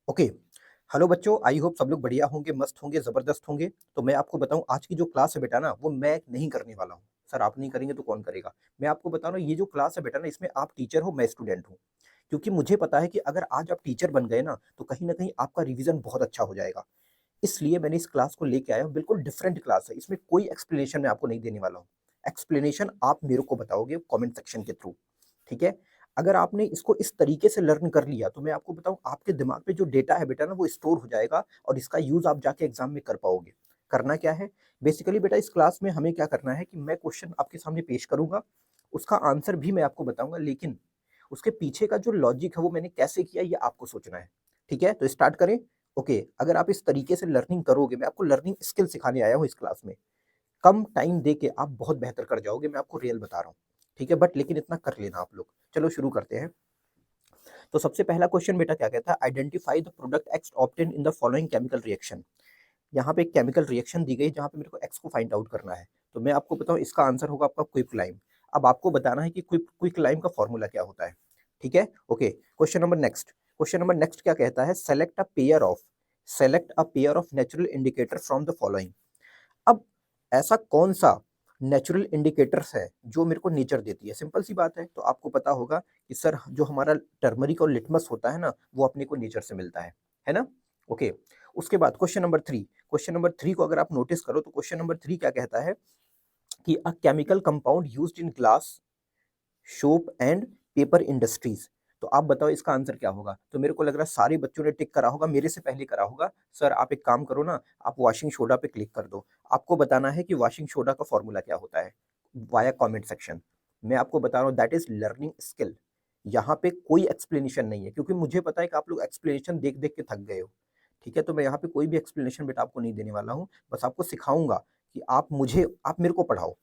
Okay. Hello बच्चों, I hope सब लोग बढ़िया होंगे, मस्त होंगे, ज़बरदस्त होंगे। तो मैं आपको बताऊँ, आज की जो क्लास है बेटा ना, वो मैं नहीं करने वाला हूँ। सर आप नहीं करेंगे तो कौन करेगा? मैं आपको बता रहा हूँ, ये जो क्लास है बेटा ना, इसमें आप टीचर हो, मैं स्टूडेंट हूँ। क्योंकि मुझे पता है कि अगर आज आप टीचर बन गए ना, तो कहीं न कहीं आपका रिवीज़न बहुत अच्छा हो जाएगा। इसलिए मैंने इस क्लास को लेके आया हूँ, बिल्कुल डिफरेंट क्लास है। इसमें कोई एक्सप्लेनेशन मैं आपको नहीं देने वाला हूँ। एक्सप्लेनेशन आप मेरे को बताओगे कमेंट सेक्शन के थ्रू, ठीक है? अगर आपने इसको इस तरीके से लर्न कर लिया, तो मैं आपको बताऊँ, आपके दिमाग में जो डेटा है बेटा ना, वो स्टोर हो जाएगा और इसका यूज़ आप जाके एग्ज़ाम में कर पाओगे। करना क्या है? बेसिकली बेटा, इस क्लास में हमें क्या करना है कि मैं क्वेश्चन आपके सामने पेश करूँगा, उसका आंसर भी मैं आपको बताऊँगा, लेकिन उसके पीछे का जो लॉजिक है, वो मैंने कैसे किया, ये आपको सोचना है। ठीक है? तो स्टार्ट करें? ओके, अगर आप इस तरीके से लर्निंग करोगे, मैं आपको लर्निंग स्किल सिखाने आया हूँ इस क्लास में। कम टाइम दे के आप बहुत बेहतर कर जाओगे, मैं आपको रियल बता रहा हूँ। ठीक है? बट लेकिन इतना कर लेना आप लोग। चलो शुरू करते हैं। तो सबसे पहला क्वेश्चन बेटा क्या कहता है? Identify the product x obtain in the following chemical reaction. यहाँ पे एक केमिकल रिएक्शन दी गई, जहाँ पे मेरे को एक्स को फाइंड आउट करना है। तो मैं आपको बताऊँ, इसका आंसर होगा आपका क्विकलाइम। अब आपको बताना है कि क्विकलाइम का फॉर्मूला क्या होता है। ठीक है? Okay, question number next. Question number next क्या कहता है? Select a pair of natural indicator from the following. अब ऐसा कौन-सा नेचुरल इंडिकेटर्स है जो मेरे को नेचर देती है? सिंपल सी बात है। तो आपको पता होगा कि सर, जो हमारा टर्मरिक और लिटमस होता है ना, वो अपने को नेचर से मिलता है ना? ओके। उसके बाद क्वेश्चन नंबर 3 को अगर आप नोटिस करो, तो क्वेश्चन नंबर 3 क्या कहता है कि a chemical compound used in glass, soap and paper industries. तो आप बताओ इसका आंसर क्या होगा? तो मेरे को लग रहा है सारे बच्चों ने टिक करा होगा, मेरे से पहले करा होगा। सर आप एक काम करो ना, आप वॉशिंग सोडा पे क्लिक कर दो। आपको बताना है कि वॉशिंग सोडा का फॉर्मूला क्या होता है, वाया कमेंट सेक्शन। मैं आपको बता रहा हूँ, दैट इज लर्निंग स्किल। यहाँ पे कोई एक्सप्लेनेशन नहीं है, क्योंकि मुझे पता है कि आप लोग एक्सप्लेनेशन देख देख के थक गए हो। ठीक है? तो मैं यहाँ पे कोई भी एक्सप्लेनेशन बेटा आपको नहीं देने वाला हूँ। बस आपको सिखाऊंगा कि आप मेरे को पढ़ाओ।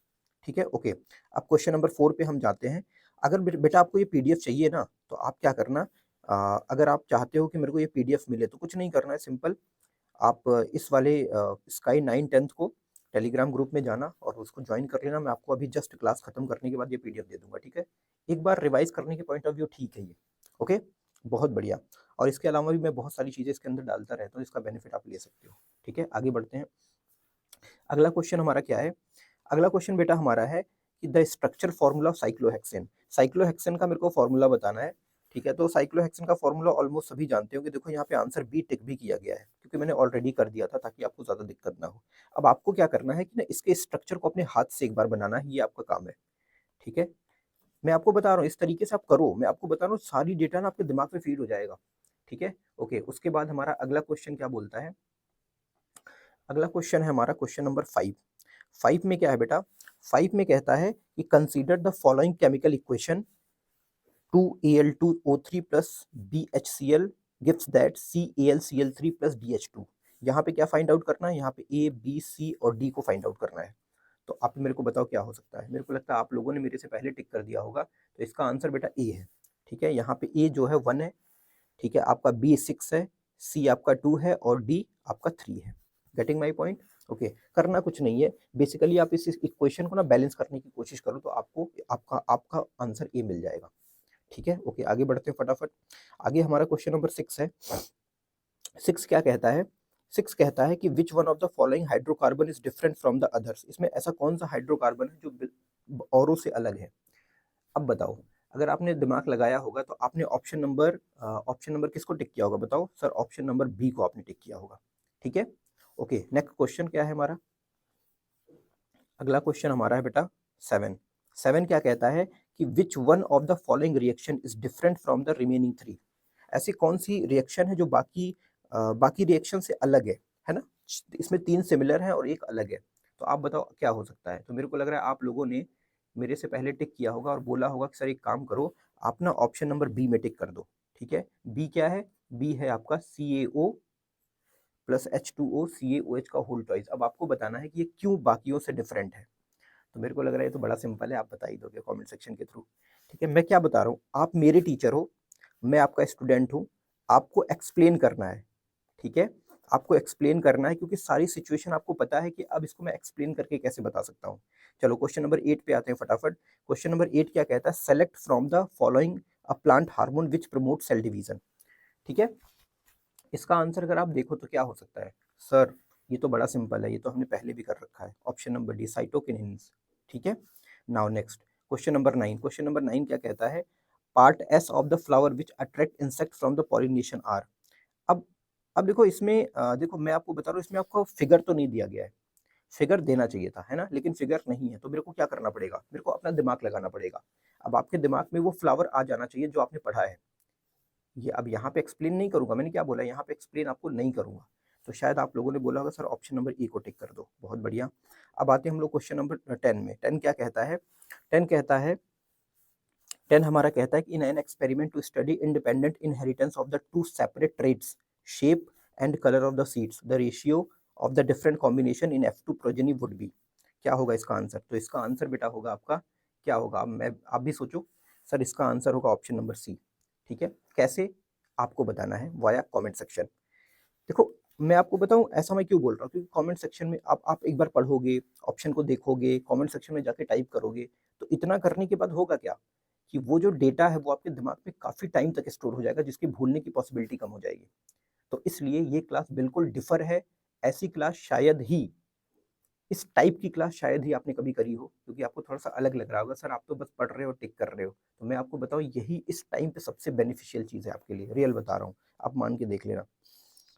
ठीक है? ओके। अब क्वेश्चन नंबर 4 पे हम जाते हैं। अगर बेटा आपको ये पीडीएफ चाहिए ना, तो आप क्या करना, अगर आप चाहते हो कि मेरे को ये पीडीएफ मिले, तो कुछ नहीं करना है, सिंपल। आप इस वाले स्काई 9 10th को टेलीग्राम ग्रुप में जाना और उसको ज्वाइन कर लेना। मैं आपको अभी जस्ट क्लास खत्म करने के बाद ये पीडीएफ दे दूंगा, ठीक है? एक बार रिवाइज करने के पॉइंट ऑफ व्यू ठीक है ये। ओके, बहुत बढ़िया। और इसके अलावा भी मैं बहुत सारी चीज़ें इसके अंदर डालता रहता हूँ, इसका बेनिफिट आप ले सकते हो। ठीक है, आगे बढ़ते हैं। अगला क्वेश्चन हमारा क्या है? अगला क्वेश्चन बेटा हमारा है कि the structure formula of cyclohexane. Cyclohexane का मेरे को फॉर्मूला बताना है। ठीक है? तो साइक्लोहेक्सेन का फॉर्मूला ऑलमोस्ट सभी जानते हो कि देखो, यहाँ पे आंसर बी टिक भी किया गया है, क्योंकि मैंने ऑलरेडी कर दिया था, ताकि आपको ज़्यादा दिक्कत ना हो। अब आपको क्या करना है कि ना, इसके स्ट्रक्चर को अपने हाथ से एक बार बनाना है, ये आपका काम है। ठीक है? मैं आपको बता रहा हूँ, इस तरीके से आप करो। मैं आपको बता रहा हूँ, सारी डेटा ना आपके दिमाग में फीड हो जाएगा। ठीक है? ओके, उसके बाद हमारा अगला क्वेश्चन क्या बोलता है? अगला क्वेश्चन है हमारा क्वेश्चन नंबर 5। 5 में क्या है बेटा? 5 में कहता है कि consider the following chemical equation, 2Al2O3 plus BHCl gives that CaLCl3 plus DH2। यहाँ पे क्या फाइंड आउट करना है? यहाँ पे ए, बी, सी और डी को फाइंड आउट करना है। तो आप मेरे को बताओ क्या हो सकता है? मेरे को लगता है आप लोगों ने मेरे से पहले टिक कर दिया होगा, तो इसका आंसर बेटा ए है। ठीक है? यहाँ पे ए जो है 1 है। ठीक है? आपका बी 6 है, सी आपका 2 है और डी आपका 3 है। Getting my point? ओके, करना कुछ नहीं है। बेसिकली आप इस इक्वेशन को ना बैलेंस करने की कोशिश करो, तो आपको आपका आपका आंसर ए मिल जाएगा। ठीक है? ओके, आगे बढ़ते हैं फटाफट। आगे हमारा क्वेश्चन नंबर 6 है। 6 क्या कहता है? 6 कहता है कि which one of the following hydrocarbon is different from the others. इसमें ऐसा कौन सा हाइड्रोकार्बन है जो औरों से अलग है? अब बताओ, अगर आपने दिमाग लगाया होगा, तो आपने ऑप्शन नंबर किसको टिक किया होगा? बताओ सर, ऑप्शन नंबर बी को आपने टिक किया होगा। ठीक है? ओके, नेक्स्ट क्वेश्चन क्या है हमारा? अगला क्वेश्चन हमारा है बेटा 7। 7 क्या कहता है कि which one of the following reaction is different from the remaining 3। ऐसी कौन सी रिएक्शन है जो बाकी रिएक्शन से अलग है ना? इसमें 3 सिमिलर हैं और एक अलग है। तो आप बताओ क्या हो सकता है? तो मेरे को लग रहा है आप लोगों ने मेरे से पहले टिक किया होगा और बोला होगा कि सर एक काम करो, आप ना ऑप्शन नंबर बी में टिक कर दो। ठीक है? बी क्या है? बी है आपका CaO प्लस H2O CaOH का होल टॉइस। अब आपको बताना है कि ये क्यों बाकियों से डिफरेंट है। तो मेरे को लग रहा है ये तो बड़ा सिंपल है, आप बता ही दोगे कमेंट सेक्शन के थ्रू। ठीक है? मैं क्या बता रहा हूँ, आप मेरे टीचर हो, मैं आपका स्टूडेंट हूँ। आपको एक्सप्लेन करना है। ठीक है? आपको एक्सप्लेन करना है, क्योंकि सारी सिचुएशन आपको पता है कि अब इसको मैं एक्सप्लेन करके कैसे बता सकता हूँ। चलो क्वेश्चन नंबर 8 पे आते हैं फटाफट। क्वेश्चन नंबर 8 क्या कहता है? Select from the following a plant hormone which promote cell division. ठीक है? इसका आंसर अगर आप देखो तो क्या हो सकता है? सर ये तो बड़ा सिंपल है, ये तो हमने पहले भी कर रखा है। Option number D, cytokinins. ठीक है? Now next question number 9। Question number 9 क्या कहता है? Parts of the flower which attract insect from the pollination are. अब अब देखो इसमें देखो मैं आपको बता रहा हूँ, इसमें आपको फिगर तो नहीं दिया गया है। फिगर देना चाहिए था, है ना? लेकिन फिगर नहीं है, तो मेरे को क्या करना पड़ेगा? मेरे को अपना दिमाग लगाना पड़ेगा। अब आपके दिमाग में वो फ्लावर आ जाना चाहिए जो आपने पढ़ा है। ये अब यहाँ पे एक्सप्लेन नहीं करूँगा, मैंने क्या बोला, यहाँ पे एक्सप्लेन आपको नहीं करूँगा। तो शायद आप लोगों ने बोला होगा सर ऑप्शन नंबर ई को टिक कर दो। बहुत बढ़िया। अब आते हैं हम लोग क्वेश्चन नंबर 10 में। 10 क्या कहता है? 10 कहता है 10 हमारा कहता है कि in an experiment to study independent inheritance of the two separate traits, shape and colour of the seeds, the ratio of the different combination in F2 progeny would be. क्या होगा इसका आंसर? तो इसका आंसर बेटा होगा आपका, क्या होगा? अब मैं आप भी सोचो। सर इसका आंसर होगा ऑप्शन नंबर सी। ठीक है? कैसे? आपको बताना है वाया कमेंट सेक्शन। देखो मैं आपको बताऊं ऐसा मैं क्यों बोल रहा हूँ, क्योंकि कमेंट सेक्शन में आप एक बार पढ़ोगे, ऑप्शन को देखोगे, कमेंट सेक्शन में जाके टाइप करोगे, तो इतना करने के बाद होगा क्या कि वो जो डेटा है वो आपके दिमाग में काफी टाइम तक स्टोर हो जाएगा, जिसकी भूलने की पॉसिबिलिटी कम हो जाएगी। तो इसलिए ये क्लास बिल्कुल डिफर है। ऐसी क्लास शायद ही, इस टाइप की क्लास शायद ही आपने कभी करी हो, क्योंकि आपको थोड़ा सा अलग लग रहा होगा सर आप तो बस पढ़ रहे हो टिक कर रहे हो। तो मैं आपको बताऊं यही इस टाइम पे सबसे बेनिफिशियल चीज है आपके लिए, रियल बता रहा हूँ, आप मान के देख लेना।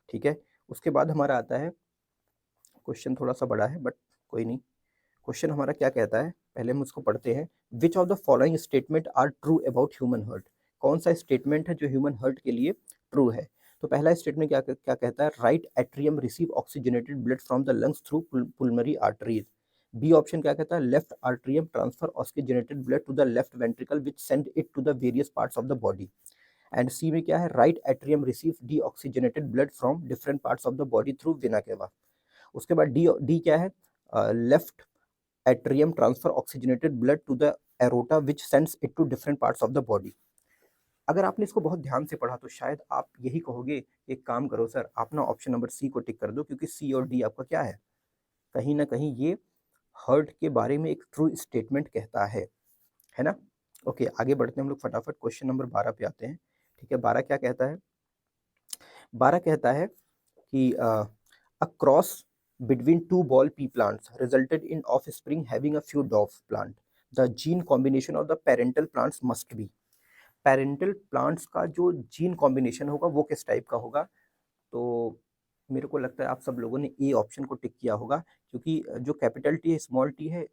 ठीक है? उसके बाद हमारा आता है क्वेश्चन, थोड़ा सा बड़ा है बट कोई नहीं। क्वेश्चन हमारा क्या कहता है, पहले हम उसको पढ़ते हैं। Which of the following statement are true about human heart? कौन सा स्टेटमेंट है जो ह्यूमन हार्ट के लिए ट्रू है? तो पहला स्टेटमेंट क्या क्या कहता है? Right atrium receive oxygenated blood from the lungs through pulmonary arteries. B option क्या कहता है? Left atrium transfer oxygenated blood to the left ventricle which send it to the various parts of the body. And C में क्या है? Right atrium receive deoxygenated blood from different parts of the body through vena cava. उसके बाद D D क्या है? Left atrium transfer oxygenated blood to the aorta which sends it to different parts of the body। अगर आपने इसको बहुत ध्यान से पढ़ा तो शायद आप यही कहोगे, एक काम करो सर आप ना ऑप्शन नंबर सी को टिक कर दो, क्योंकि सी और डी आपका क्या है, कहीं ना कहीं ये हर्ट के बारे में एक ट्रू स्टेटमेंट कहता है ना? ओके आगे बढ़ते हैं हम लोग फटाफट, क्वेश्चन नंबर 12 पे आते हैं। ठीक है? 12 क्या कहता है? 12 कहता है कि a cross between two ball pea plants resulted in offspring having a few dwarf plant, the gene combination of the parental plants must be। Parental plants का जो जीन कॉम्बिनेशन होगा वो किस टाइप का होगा? तो मेरे को लगता है आप सब लोगों ने ए ऑप्शन को टिक किया होगा, क्योंकि जो कैपिटल टी है स्मॉल टी है,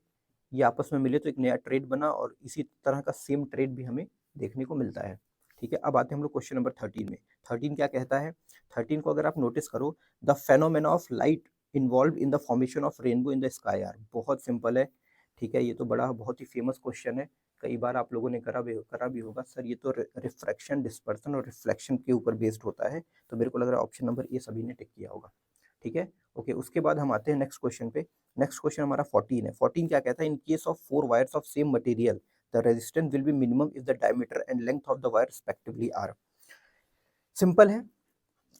ये आपस में मिले तो एक नया ट्रेड बना, और इसी तरह का सेम ट्रेड भी हमें देखने को मिलता है। ठीक है? अब आते हैं हम लोग क्वेश्चन नंबर 13 में। 13 क्या कहता है? 13 को अगर आप नोटिस करो, the phenomena of light involve in the formation of rainbow in the sky are. बहुत सिंपल है। ठीक है? ये तो बड़ा बहुत ही फेमस क्वेश्चन है, कई बार आप लोगों ने करा भी होगा। सर ये तो रिफ्रैक्शन, डिस्पर्सन और रिफ्लेक्शन के ऊपर बेस्ड होता है, तो मेरे को लग रहा है ऑप्शन नंबर ए सभी ने टिक किया होगा। ठीक है? ओके उसके बाद हम आते हैं नेक्स्ट क्वेश्चन पे। नेक्स्ट क्वेश्चन हमारा 14 है। 14 क्या कहता है? In case of 4 wires of same material the resistance will be minimum if the diameter and length of the wire respectively are. Simple है।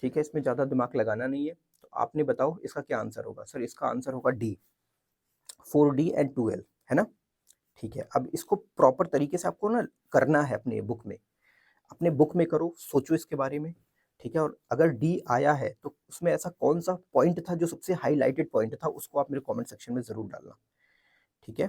ठीक है? इसमें ज़्यादा दिमाग लगाना नहीं है। तो आपने बताओ इसका क्या आंसर होगा? सर इसका आंसर होगा डी, 4D एंड 2L, है ना? ठीक है? अब इसको प्रॉपर तरीके से आपको ना करना है अपने बुक में, अपने बुक में करो, सोचो इसके बारे में। ठीक है? और अगर डी आया है तो उसमें ऐसा कौन सा पॉइंट था जो सबसे हाईलाइटेड पॉइंट था, उसको आप मेरे कमेंट सेक्शन में ज़रूर डालना। ठीक है?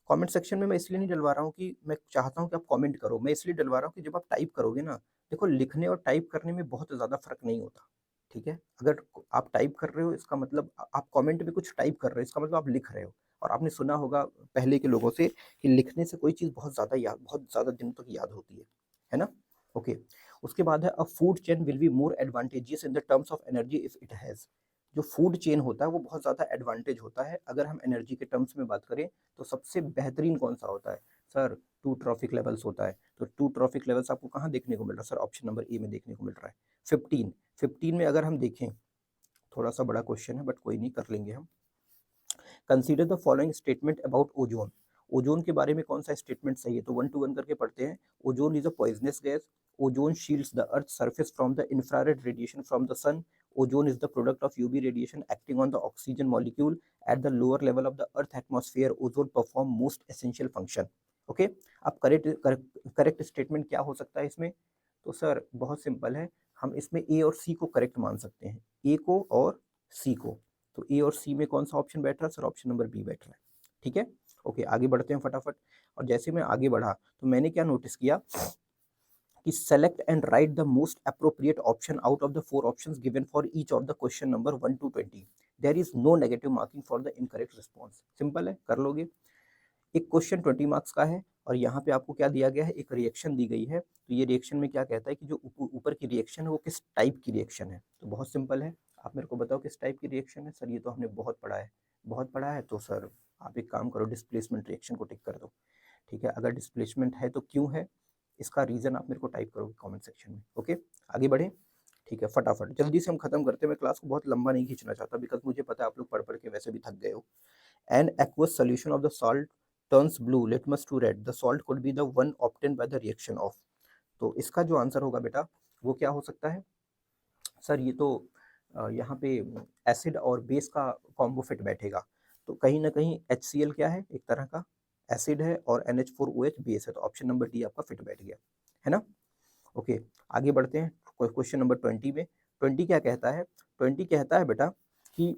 कमेंट सेक्शन में मैं इसलिए नहीं डलवा रहा हूँ कि मैं चाहता हूँ कि आप कमेंट करो, मैं इसलिए डलवा रहा हूँ कि जब आप टाइप करोगे ना, देखो लिखने और टाइप करने में बहुत ज़्यादा फ़र्क नहीं होता। ठीक है? अगर आप टाइप कर रहे हो इसका मतलब आप कमेंट में कुछ टाइप कर रहे हो, इसका मतलब आप लिख रहे हो। और आपने सुना होगा पहले के लोगों से कि लिखने से कोई चीज़ बहुत ज़्यादा दिनों तक याद होती है ना? ओके उसके बाद है, अ food chain will be more advantageous in the terms of energy if it has. जो फूड चेन होता है वो बहुत ज़्यादा एडवांटेज होता है अगर हम एनर्जी के टर्म्स में बात करें, तो सबसे बेहतरीन कौन सा होता है? सर टू ट्रॉफिक लेवल्स होता है। तो टू ट्रॉफिक लेवल्स आपको कहाँ देखने को मिल रहा है? सर ऑप्शन नंबर ए में देखने को मिल रहा है। 15 15 में अगर हम देखें, थोड़ा सा बड़ा क्वेश्चन है बट कोई नहीं, कर लेंगे हम। Consider the following statement about ozone. Ozone के बारे में कौन सा स्टेटमेंट सही है? तो 1 to 1 करके पढ़ते हैं। Ozone is a poisonous gas. Ozone shields the earth surface from the infrared radiation from the sun. Ozone is the product of UV radiation acting on the oxygen molecule at the lower level of the earth atmosphere. Ozone perform most essential function. Okay अब correct statement क्या हो सकता है इसमें? तो sir बहुत simple है, हम इसमें ए और सी को करेक्ट मान सकते हैं, ए को और सी को। तो ए और सी में कौन सा ऑप्शन बैठ रहा है सर? ऑप्शन नंबर बी बैठ रहा है। ठीक है, ओके, आगे बढ़ते हैं फटाफट। और जैसे मैं आगे बढ़ा तो मैंने क्या नोटिस किया कि select and write the most appropriate option out of the 4 options given for each of the question number 1 to 20। There is no negative marking for the incorrect response. Simple है, कर लोगे। एक क्वेश्चन 20 मार्क्स का है और यहाँ पे आपको क्या दिया गया है? एक रिएक्शन दी गई है। तो ये रिएक्शन में क्या कहता है कि जो ऊपर की रिएक्शन है वो किस टाइप की रिएक्शन है? तो बहुत सिंपल है, आप मेरे को बताओ किस टाइप की रिएक्शन है? सर ये तो हमने बहुत पढ़ा है। बहुत पढ़ा है तो सर आप एक काम करो, डिस्प्लेसमेंट रिएक्शन को टिक कर दो। ठीक है, अगर डिस्प्लेसमेंट है तो क्यों है, इसका रीज़न आप मेरे को टाइप करोगे कमेंट सेक्शन में। ओके, आगे बढ़े। ठीक है, फटाफट जल्दी से हम खत्म करते हैं। मैं क्लास को बहुत लंबा नहीं खींचना चाहता, बिकॉज मुझे पता है आप लोग पढ़ के वैसे भी थक गए हो। An aqueous solution of the salt turns blue litmus to red, the salt could be the one obtain by the reaction of. तो इसका जो आंसर होगा बेटा वो क्या हो सकता है? सर ये तो यहाँ पे एसिड और बेस का कॉम्बो फिट बैठेगा। तो कहीं ना कहीं HCl क्या है? एक तरह का एसिड है और NH4OH बेस है। तो ऑप्शन नंबर डी आपका फिट बैठ गया, है ना? ओके, आगे बढ़ते हैं क्वेश्चन नंबर 20 में। 20 क्या कहता है? 20 कहता है बेटा कि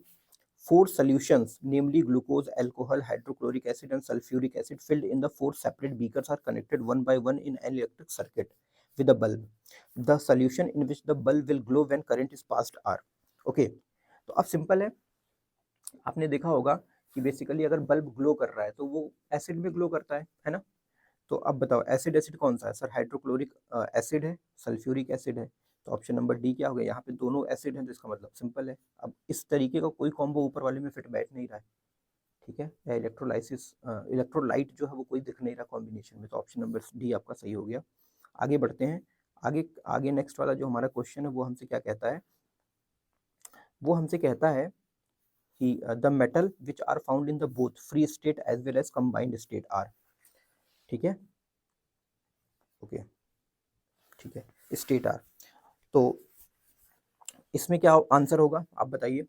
4 solutions, namely glucose, alcohol, hydrochloric acid, and sulfuric acid, filled in the 4 separate beakers, are connected one by one in an electric circuit with a bulb. The solution in which the bulb will glow when current is passed are. Okay, तो अब simple है, आपने देखा होगा कि basically अगर bulb glow कर रहा है तो वो एसिड में ग्लो करता है ना? तो अब बताओ एसिड एसिड कौन सा है? सर हाइड्रोक्लोरिक एसिड है, सल्फ्यूरिक एसिड है। तो ऑप्शन नंबर डी क्या हो गया? यहाँ पे दोनों एसिड हैं तो इसका मतलब सिंपल है। अब इस तरीके का कोई कॉम्बो ऊपर वाले में फिट बैठ नहीं रहा है, ठीक है, या इलेक्ट्रोलाइसिस इलेक्ट्रोलाइट जो है वो कोई दिख नहीं रहा कॉम्बिनेशन में। तो ऑप्शन नंबर डी आपका सही हो गया। आगे बढ़ते हैं। आगे आगे नेक्स्ट वाला जो हमारा क्वेश्चन है वो हमसे क्या कहता है? वो हमसे कहता है कि the metal which are found in the both free state as well as combined state are. ठीक है, ओके, ठीक है, स्टेट आर। तो इसमें क्या आंसर होगा आप बताइए?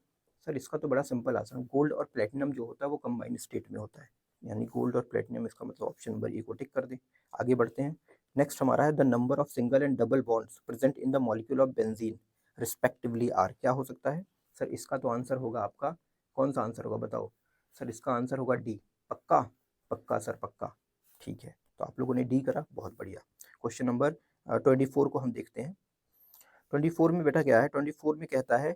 सर इसका तो बड़ा सिंपल आंसर, गोल्ड और प्लेटिनम जो होता है वो कंबाइंड स्टेट में होता है, यानी गोल्ड और प्लेटिनम। इसका मतलब ऑप्शन नंबर ए को टिक कर दें। आगे बढ़ते हैं। नेक्स्ट हमारा है the number of single and double bonds present in the molecule of benzene respectively are. क्या हो सकता है? सर इसका तो आंसर होगा आपका, कौन सा आंसर होगा बताओ? सर इसका आंसर होगा डी। पक्का? पक्का सर पक्का। ठीक है, तो आप लोगों ने डी करा, बहुत बढ़िया। क्वेश्चन नंबर 24 को हम देखते हैं। 24 में बेटा क्या है? 24 में कहता है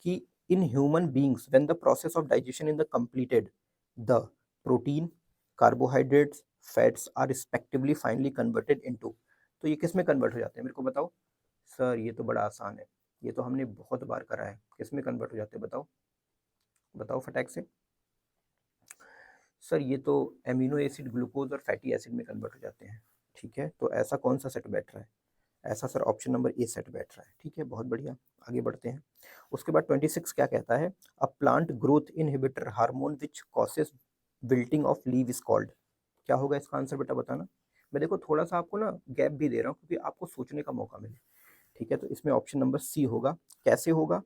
कि in human beings when the process of digestion in the completed the protein carbohydrates fats are respectively finally converted into. तो ये किस में कन्वर्ट हो जाते हैं मेरे को बताओ? सर ये तो बड़ा आसान है, ये तो हमने बहुत बार करा है। किस में कन्वर्ट हो जाते हैं बताओ? बताओ फटाक से। सर ये तो एमिनो एसिड, ग्लूकोज और फैटी एसिड में कन्वर्ट हो जाते हैं। ठीक है, तो ऐसा कौन सा सेट बैठ रहा है? ऐसा sir option number A set बैठ रहा है। ठीक है, बहुत बढ़िया, आगे बढ़ते हैं। उसके बाद 26 क्या कहता है? A plant growth inhibitor hormone which causes wilting of leave is called. क्या होगा इसका आंसर बेटा बताना? मैं देखो थोड़ा सा आपको ना गैप भी दे रहा हूँ क्योंकि आपको सोचने का मौका मिले। ठीक है, तो इसमें ऑप्शन नंबर सी होगा। कैसे होगा?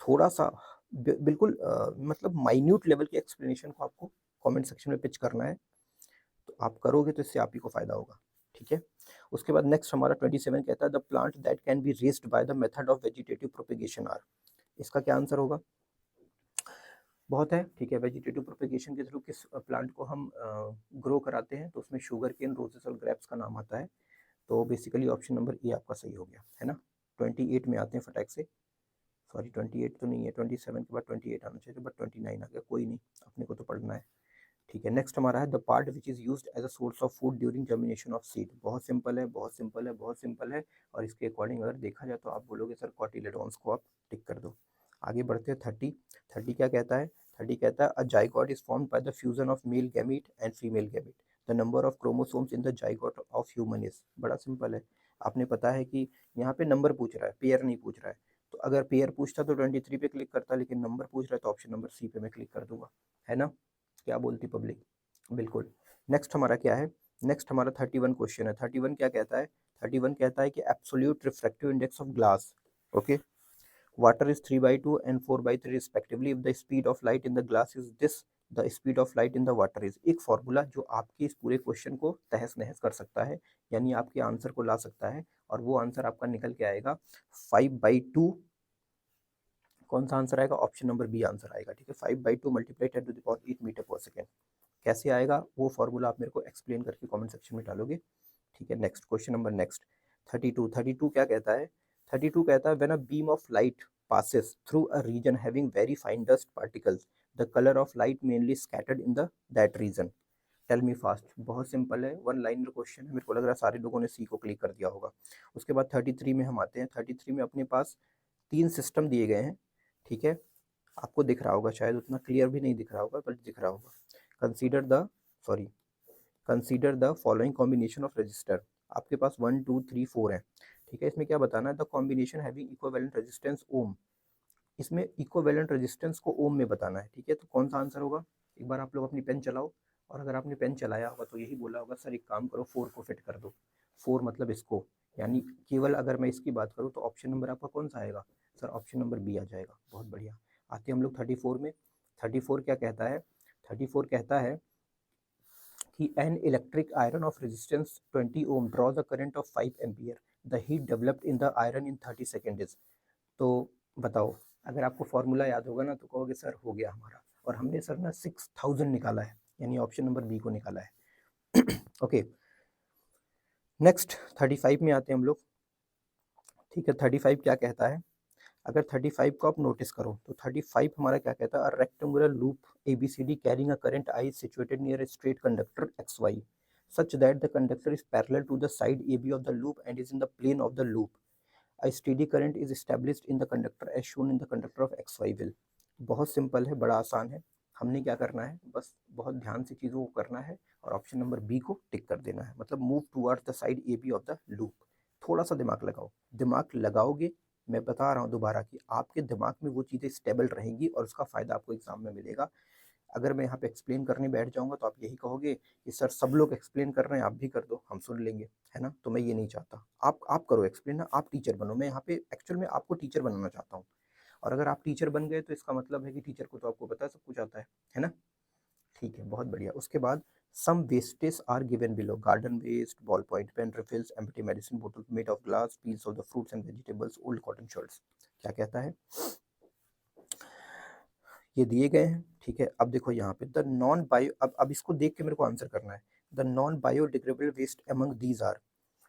थोड़ा सा बिल्कुल मतलब माइन्यूट लेवल के एक्सप्लेनेशन को आपको कमेंट सेक्शन में पिच करना है, तो आप करोगे तो इससे आप ही को फायदा होगा। ठीक है, उसके बाद नेक्स्ट हमारा 27 कहता है the plant that can be raised by the method of vegetative propagation are. इसका क्या आंसर होगा? बहुत है, ठीक है, वेजिटेटिव प्रोपेगेशन के थ्रू किस प्लांट को हम ग्रो कराते हैं? तो उसमें शुगर केन, रोजेस और ग्रेप्स का नाम आता है। तो बेसिकली ऑप्शन नंबर ए आपका सही हो गया, है ना? 28 में आते हैं फटाक से। सॉरी 28 तो नहीं है, 27 के बाद 28 आना चाहिए, बट 29 आ गया, कोई नहीं, अपने को तो पढ़ना है। ठीक है, नेक्स्ट हमारा है the part which is used as a source of food during germination of seed. बहुत सिंपल है, बहुत सिंपल है, बहुत सिंपल है। और इसके अकॉर्डिंग अगर देखा जाए तो आप बोलोगे सर कॉटिलेडॉन्स को आप टिक कर दो। आगे बढ़ते हैं 30। 30 क्या कहता है? 30 कहता है अ zygote is formed by the fusion of male gamete and female gamete. The number of chromosomes in the zygote of human is. बड़ा सिंपल है, आपने पता है कि यहाँ पे नंबर पूछ रहा है, पेयर नहीं पूछ रहा है। तो अगर पेयर पूछता तो 23 पे क्लिक करता, लेकिन नंबर पूछ रहा है तो ऑप्शन नंबर सी पे मैं क्लिक कर दूंगा, है ना? क्या बोलती पब्लिक? बिल्कुल। नेक्स्ट हमारा क्या है? नेक्स्ट हमारा 31 क्वेश्चन है। 31 क्या कहता है? 31 कहता है कि absolute refractive index of glass, okay, water is 3/2 and 4/3 respectively if the speed of light in the glass is this, the speed of light in the water is। एक फॉर्मूला जो आपके इस पूरे क्वेश्चन को तहस नहस कर सकता है, यानी आपके आंसर को ला सकता है। और वो आंसर आपका निकल के आएगा 5/2। कौन सा आंसर आएगा? ऑप्शन नंबर बी आंसर आएगा। ठीक है, 5/2 मल्टीप्लाई 10⁸ मीटर पर सेकेंड। कैसे आएगा वो फॉर्मूला आप मेरे को एक्सप्लेन करके कमेंट सेक्शन में डालोगे। ठीक है, नेक्स्ट क्वेश्चन नंबर नेक्स्ट 32 क्या कहता है? 32 कहता है when a beam of light passes through a region having very fine dust particles, the color of light mainly scattered in the that region. Tell me fast. बहुत simple है, one liner question है। मेरे को लग रहा है सारे लोगों ने सी को क्लिक कर दिया होगा। उसके बाद 33 में हम आते हैं। 33 में अपने पास 3 सिस्टम दिए गए हैं। ठीक है, आपको दिख रहा होगा, शायद उतना क्लियर भी नहीं दिख रहा होगा बट दिख रहा होगा। Consider the following combination of register. आपके पास 1 2 3 4 है। ठीक है, इसमें क्या बताना है? The combination having equivalent resistance ohm. इसमें इक्विवेलेंट रेजिस्टेंस को ओम में बताना है। ठीक है, तो कौन सा आंसर होगा? एक बार आप लोग अपनी पेन चलाओ, और अगर आपने पेन चलाया होगा तो यही बोला होगा सर एक काम करो 4 को फिट कर दो। 4 मतलब इसको, यानी केवल अगर मैं इसकी बात करूँ तो ऑप्शन नंबर आपका कौन सा आएगा? सर ऑप्शन नंबर बी आ जाएगा। बहुत बढ़िया। आते हैं हम लोग 34 में। 34 क्या कहता है? 34 कहता है कि an electric iron of resistance 20 ohm draws a current of 5 ampere, the heat developed in the iron in 30 seconds. तो बताओ, अगर आपको फॉर्मूला याद होगा ना तो कहोगे सर हो गया हमारा। और हमने सर ना 6000 निकाला है, यानी ऑप्शन नंबर बी को निकाला है। ओके, नेक्स्ट 35 में आते हैं हम लोग। ठीक है, 35 क्या कहता है? अगर 35 को आप नोटिस करो तो 35 हमारा क्या कहता है? Rectangular loop ABCD carrying a current I situated near a straight conductor XY such that the conductor is parallel to the side AB of the loop and is in the plane of the loop. A steady current is established in the conductor as shown in the conductor of XY will. बहुत simple है, बड़ा आसान है। हमने क्या करना है? बस बहुत ध्यान से चीज़ों को करना है और ऑप्शन नंबर बी को टिक कर देना है, मतलब move towards the side AB of the loop. थोड़ा सा दिमाग लगाओ, दिमाग लगाओगे, मैं बता रहा हूँ दोबारा कि आपके दिमाग में वो चीज़ें स्टेबल रहेंगी और उसका फ़ायदा आपको एग्जाम में मिलेगा। अगर मैं यहाँ पे एक्सप्लेन करने बैठ जाऊँगा तो आप यही कहोगे कि सर सब लोग एक्सप्लेन कर रहे हैं, आप भी कर दो, हम सुन लेंगे, है ना? तो मैं ये नहीं चाहता। आप करो एक्सप्लेन ना, आप टीचर बनो। मैं यहाँ पे एक्चुअल में आपको टीचर बनाना चाहता हूँ। और अगर आप टीचर बन गए तो इसका मतलब है कि टीचर को तो आपको पता है, सब कुछ आता है ना? ठीक है, बहुत बढ़िया। उसके बाद some wastage are given below, garden waste, ball point pen refills, empty medicine बोतल made of glass, peels of the fruits and vegetables, old cotton shirts. क्या कहता है? ये दिए गए हैं। ठीक है, अब देखो यहाँ पे द नॉन बायो, अब इसको देख के मेरे को आंसर करना है। The non biodegradable waste among these are.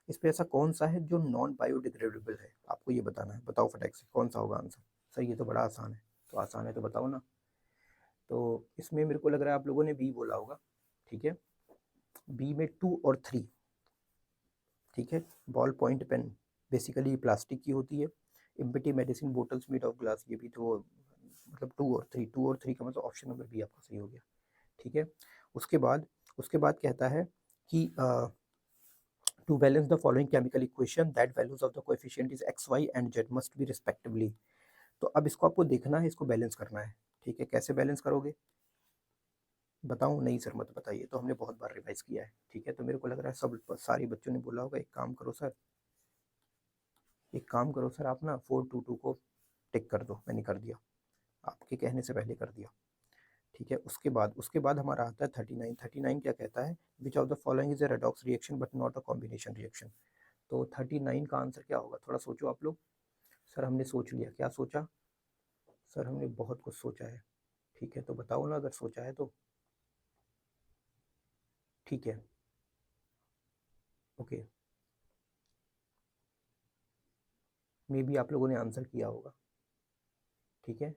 इस पे ऐसा कौन सा है जो नॉन बायोडिग्रेडेबल है? आपको ये बताना है। बताओ फटाक से कौन सा होगा आंसर? सर ये तो बड़ा आसान है। तो आसान है तो बताओ ना। तो इसमें मेरे को लग रहा है आप लोगों ने बी बोला होगा। ठीक है, बी में 2 और 3। ठीक है, ball point pen basically plastic की होती है। Empty medicine bottles made of glass, ये भी तो मतलब 2 और 3 का मतलब ऑप्शन नंबर बी आपका सही हो गया। ठीक है, उसके बाद कहता है कि to balance the following chemical equation that values of the coefficient is x Y and z must be respectively. तो अब इसको आपको देखना है, इसको बैलेंस करना है। ठीक है, कैसे बैलेंस करोगे? बताऊं? नहीं सर मत बताइए, तो हमने बहुत बार रिवाइज किया है। ठीक है, तो मेरे को लग रहा है सब सारे बच्चों ने बोला होगा। एक काम करो सर, आप ना 422 को टिक कर दो। मैंने कर दिया, आपके कहने से पहले कर दिया। ठीक है, उसके बाद हमारा आता है 39। 39 क्या कहता है? विच of the following is a redox reaction but not a combination reaction. तो 39 का आंसर क्या होगा? थोड़ा सोचो आप लोग। सर हमने सोच लिया। क्या सोचा? सर हमने बहुत कुछ सोचा है। ठीक है, तो बताओ ना अगर सोचा है तो। ठीक है, ओके, मे बी आप लोगों ने आंसर किया होगा। ठीक है,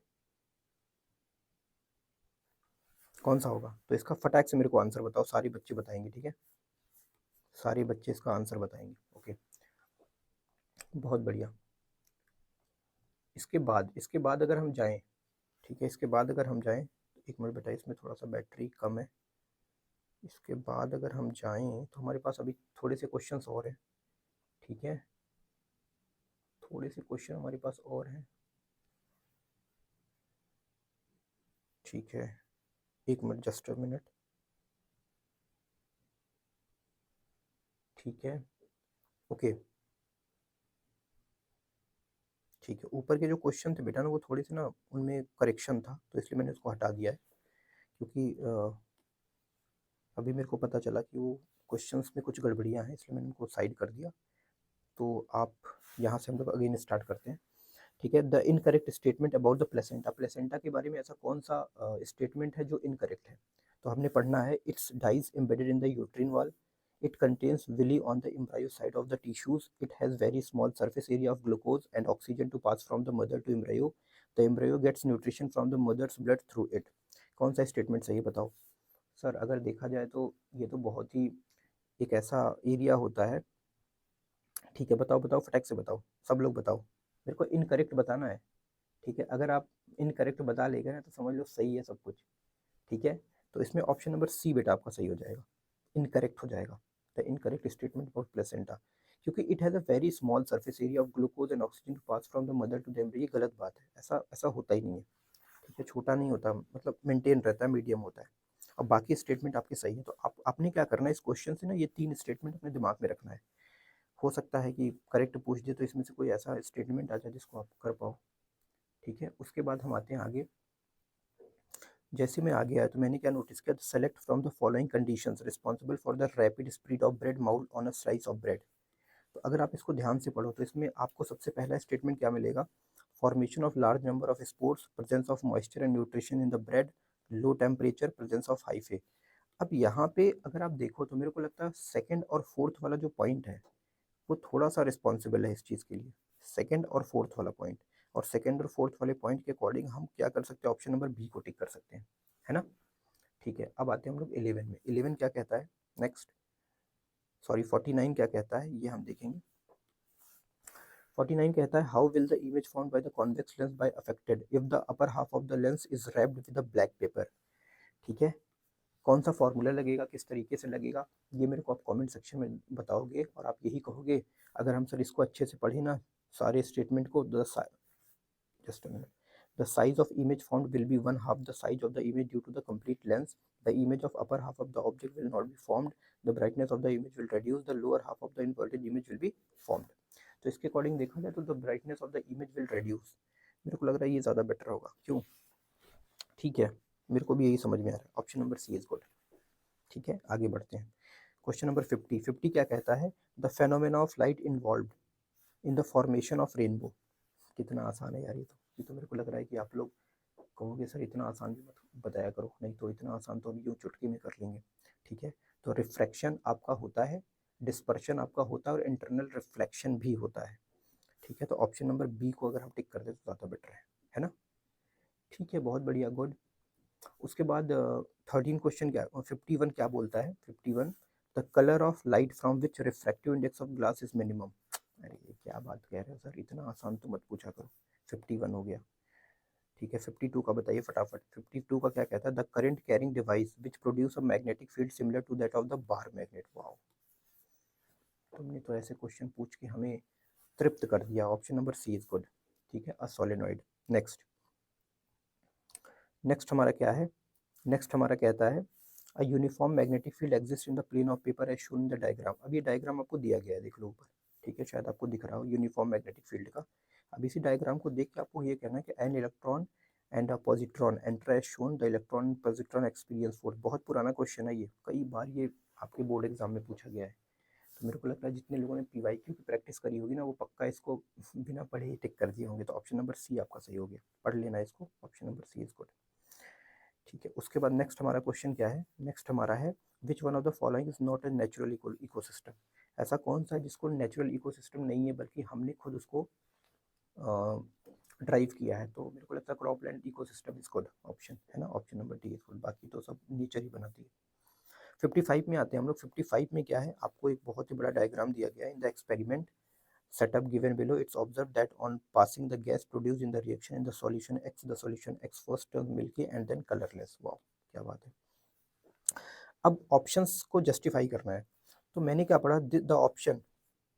कौन सा होगा? तो इसका फटाक से मेरे को आंसर बताओ। सारे बच्चे बताएंगे। ठीक है, सारे बच्चे इसका आंसर बताएंगे। ओके, बहुत बढ़िया। इसके बाद अगर हम जाएं, ठीक है, इसके बाद अगर हम जाएं, एक मिनट बेटा, इसमें थोड़ा सा बैटरी कम है। इसके बाद अगर हम जाएं तो हमारे पास अभी थोड़े से क्वेश्चंस और हैं। ठीक है, थोड़े से क्वेश्चन हमारे पास और हैं। ठीक है, एक मिनट, जस्ट अ मिनट। ठीक है, ओके, ठीक है। ऊपर के जो क्वेश्चन थे बेटा ना, वो थोड़े से ना उनमें करेक्शन था, तो इसलिए मैंने उसको हटा दिया है। क्योंकि अभी मेरे को पता चला कि वो क्वेश्चंस में कुछ गड़बड़ियाँ हैं, इसलिए मैंने उनको साइड कर दिया। तो आप यहाँ से हम लोग अगेन स्टार्ट करते हैं, ठीक है। The incorrect statement about the placenta, placenta के बारे में ऐसा कौन सा स्टेटमेंट है जो इनकरेक्ट है? तो हमने पढ़ना है, its dies embedded in the uterine wall, it contains villi on the embryo side of the tissues, it has very small surface area of glucose and oxygen to pass from the mother to embryo, the embryo gets nutrition from the mother's blood through it। कौन सा statement सही है बताओ? Sir अगर देखा जाए तो ये तो बहुत ही एक ऐसा एरिया होता है, ठीक है। बताओ बताओ, फटाक से बताओ, सब लोग बताओ, मेरे को इनकरेक्ट बताना है, ठीक है। अगर आप इनकरेक्ट बता लेगा ना तो समझ लो सही है सब कुछ, ठीक है। तो इसमें ऑप्शन नंबर सी बेटा आपका सही हो जाएगा, इनकरेक्ट हो जाएगा। The incorrect statement about placenta, क्योंकि it has a very small surface area of glucose and oxygen to pass from the mother to the embryo, ये गलत बात है, ऐसा ऐसा होता ही नहीं है, ठीक है। छोटा नहीं होता, मतलब मेंटेन रहता है, मीडियम होता है। और बाकी स्टेटमेंट आपके सही है, तो आपने क्या करना है इस क्वेश्चन से ना, ये 3 स्टेटमेंट अपने दिमाग में रखना है। हो सकता है कि करेक्ट पूछ दे तो इसमें से कोई ऐसा स्टेटमेंट आ जाए जिसको आप कर पाओ, ठीक है। उसके बाद हम आते हैं आगे। जैसे मैं आगे आया तो मैंने क्या नोटिस किया, select from the following conditions responsible for the rapid spread of bread mould on a slice of bread. तो अगर आप इसको ध्यान से पढ़ो तो इसमें आपको सबसे पहला स्टेटमेंट क्या मिलेगा, formation of large number of spores, presence of moisture and nutrition in the bread, low temperature, presence of hyphae. अब यहाँ पे अगर आप देखो तो मेरे को लगता है सेकंड और फोर्थ वाला जो पॉइंट है वो थोड़ा सा रिस्पॉन्सिबल है इस चीज़ के लिए, सेकंड और फोर्थ वाला पॉइंट। और सेकंड और फोर्थ वाले पॉइंट के अकॉर्डिंग हम क्या कर सकते हैं, ऑप्शन नंबर बी को टिक कर सकते हैं, है ना, ठीक है। अब आते हैं हम लोग 11 में, 11 क्या कहता है, नेक्स्ट, सॉरी 49 क्या कहता है ये हम देखेंगे। 49 कहता है, how will the image found by the convex lens by affected if the upper half of the lens is wrapped with a black paper, ठीक है। कौन सा फॉर्मूला लगेगा, किस तरीके से लगेगा, ये मेरे को आप कमेंट सेक्शन में बताओगे और आप यही कहोगे, अगर हम सर इसको अच्छे से पढ़े ना सारे स्टेटमेंट को, just a minute. The size of image found will be one half the size of the image due to the complete lens. The image of upper half of the object will not be formed. The brightness of the image will reduce. The lower half of the inverted image will be formed. तो इसके according देखा जाए तो the brightness of the image will reduce, मेरे को लग रहा है ये ज़्यादा बेटर होगा, क्यों, ठीक है। मेरे को भी यही समझ में आ रहा है, option number C is good, ठीक है। आगे बढ़ते हैं, क्वेश्चन नंबर 50। 50 क्या कहता है, the phenomena of light involve in the formation of rainbow. कितना आसान है यार ये तो मेरे को लग रहा है कि आप लोग कहोगे सर इतना आसान भी मत बताया करो, नहीं तो इतना आसान तो अभी यूँ चुटकी में कर लेंगे, ठीक है। तो रिफ्रैक्शन आपका होता है, डिस्पर्शन आपका होता है और इंटरनल रिफ्लेक्शन भी होता है, ठीक है। तो ऑप्शन नंबर बी को अगर हम टिक कर दें तो ज़्यादा बेटर है ना, ठीक है, बहुत बढ़िया, गुड। उसके बाद 13 क्वेश्चन क्या, 51 क्या बोलता है, 51, the colour of light from which refractive index of glass is minimum. अरे ये क्या बात कह रहे हो सर, इतना आसान तो मत पूछा करो। 51 हो गया, ठीक है। 52 का बताइए फटाफट, 52 का क्या कहता है, the current carrying device which produce a magnetic field similar to that of the bar magnet. Wow, तुमने तो ऐसे क्वेश्चन पूछ के हमें तृप्त कर दिया, option number C is good, ठीक है, अ सोलेनॉइड। नेक्स्ट, नेक्स्ट हमारा क्या है, नेक्स्ट हमारा कहता है, a uniform magnetic field exist in the plane of paper as shown in the diagram. अब ये डायग्राम आपको दिया गया है, देख लो ऊपर, ठीक है, शायद आपको दिख रहा हो यूनिफॉर्म मैग्नेटिक फील्ड का। अब इसी डायग्राम को देख के आपको ये कहना है कि an electron and a positron enter as shown, the electron positron experience force. बहुत पुराना क्वेश्चन है ये, कई बार ये आपके बोर्ड एग्जाम में पूछा गया है। तो मेरे को लगता है जितने लोगों ने पीवाईक्यू की प्रैक्टिस करी होगी ना वो पक्का इसको बिना पढ़े ही टिक कर दिए होंगे। तो ऑप्शन नंबर सी आपका सही हो गया, पढ़ लेना इसको, option number C is good, ठीक है। उसके बाद नेक्स्ट हमारा क्वेश्चन क्या है, नेक्स्ट हमारा है, which one of the following is not a natural ecosystem. ऐसा कौन सा है जिसको नेचुरल इकोसिस्टम नहीं है बल्कि हमने खुद उसको ड्राइव किया है। तो मेरे को लगता है cropland ecosystem is good option, है ना, option number D is good, बाकी तो सब नेचर ही बनाती है। 55 में आते हैं हम लोग, 55 में क्या है, आपको एक बहुत ही बड़ा डायग्राम दिया गया है, in the experiment setup given below, it's observed that on passing the gas produced in the reaction in the solution X, the solution X first turns milky and then colorless। वाह, क्या बात है। अब options को justify करना है, तो मैंने क्या पढ़ा, the option,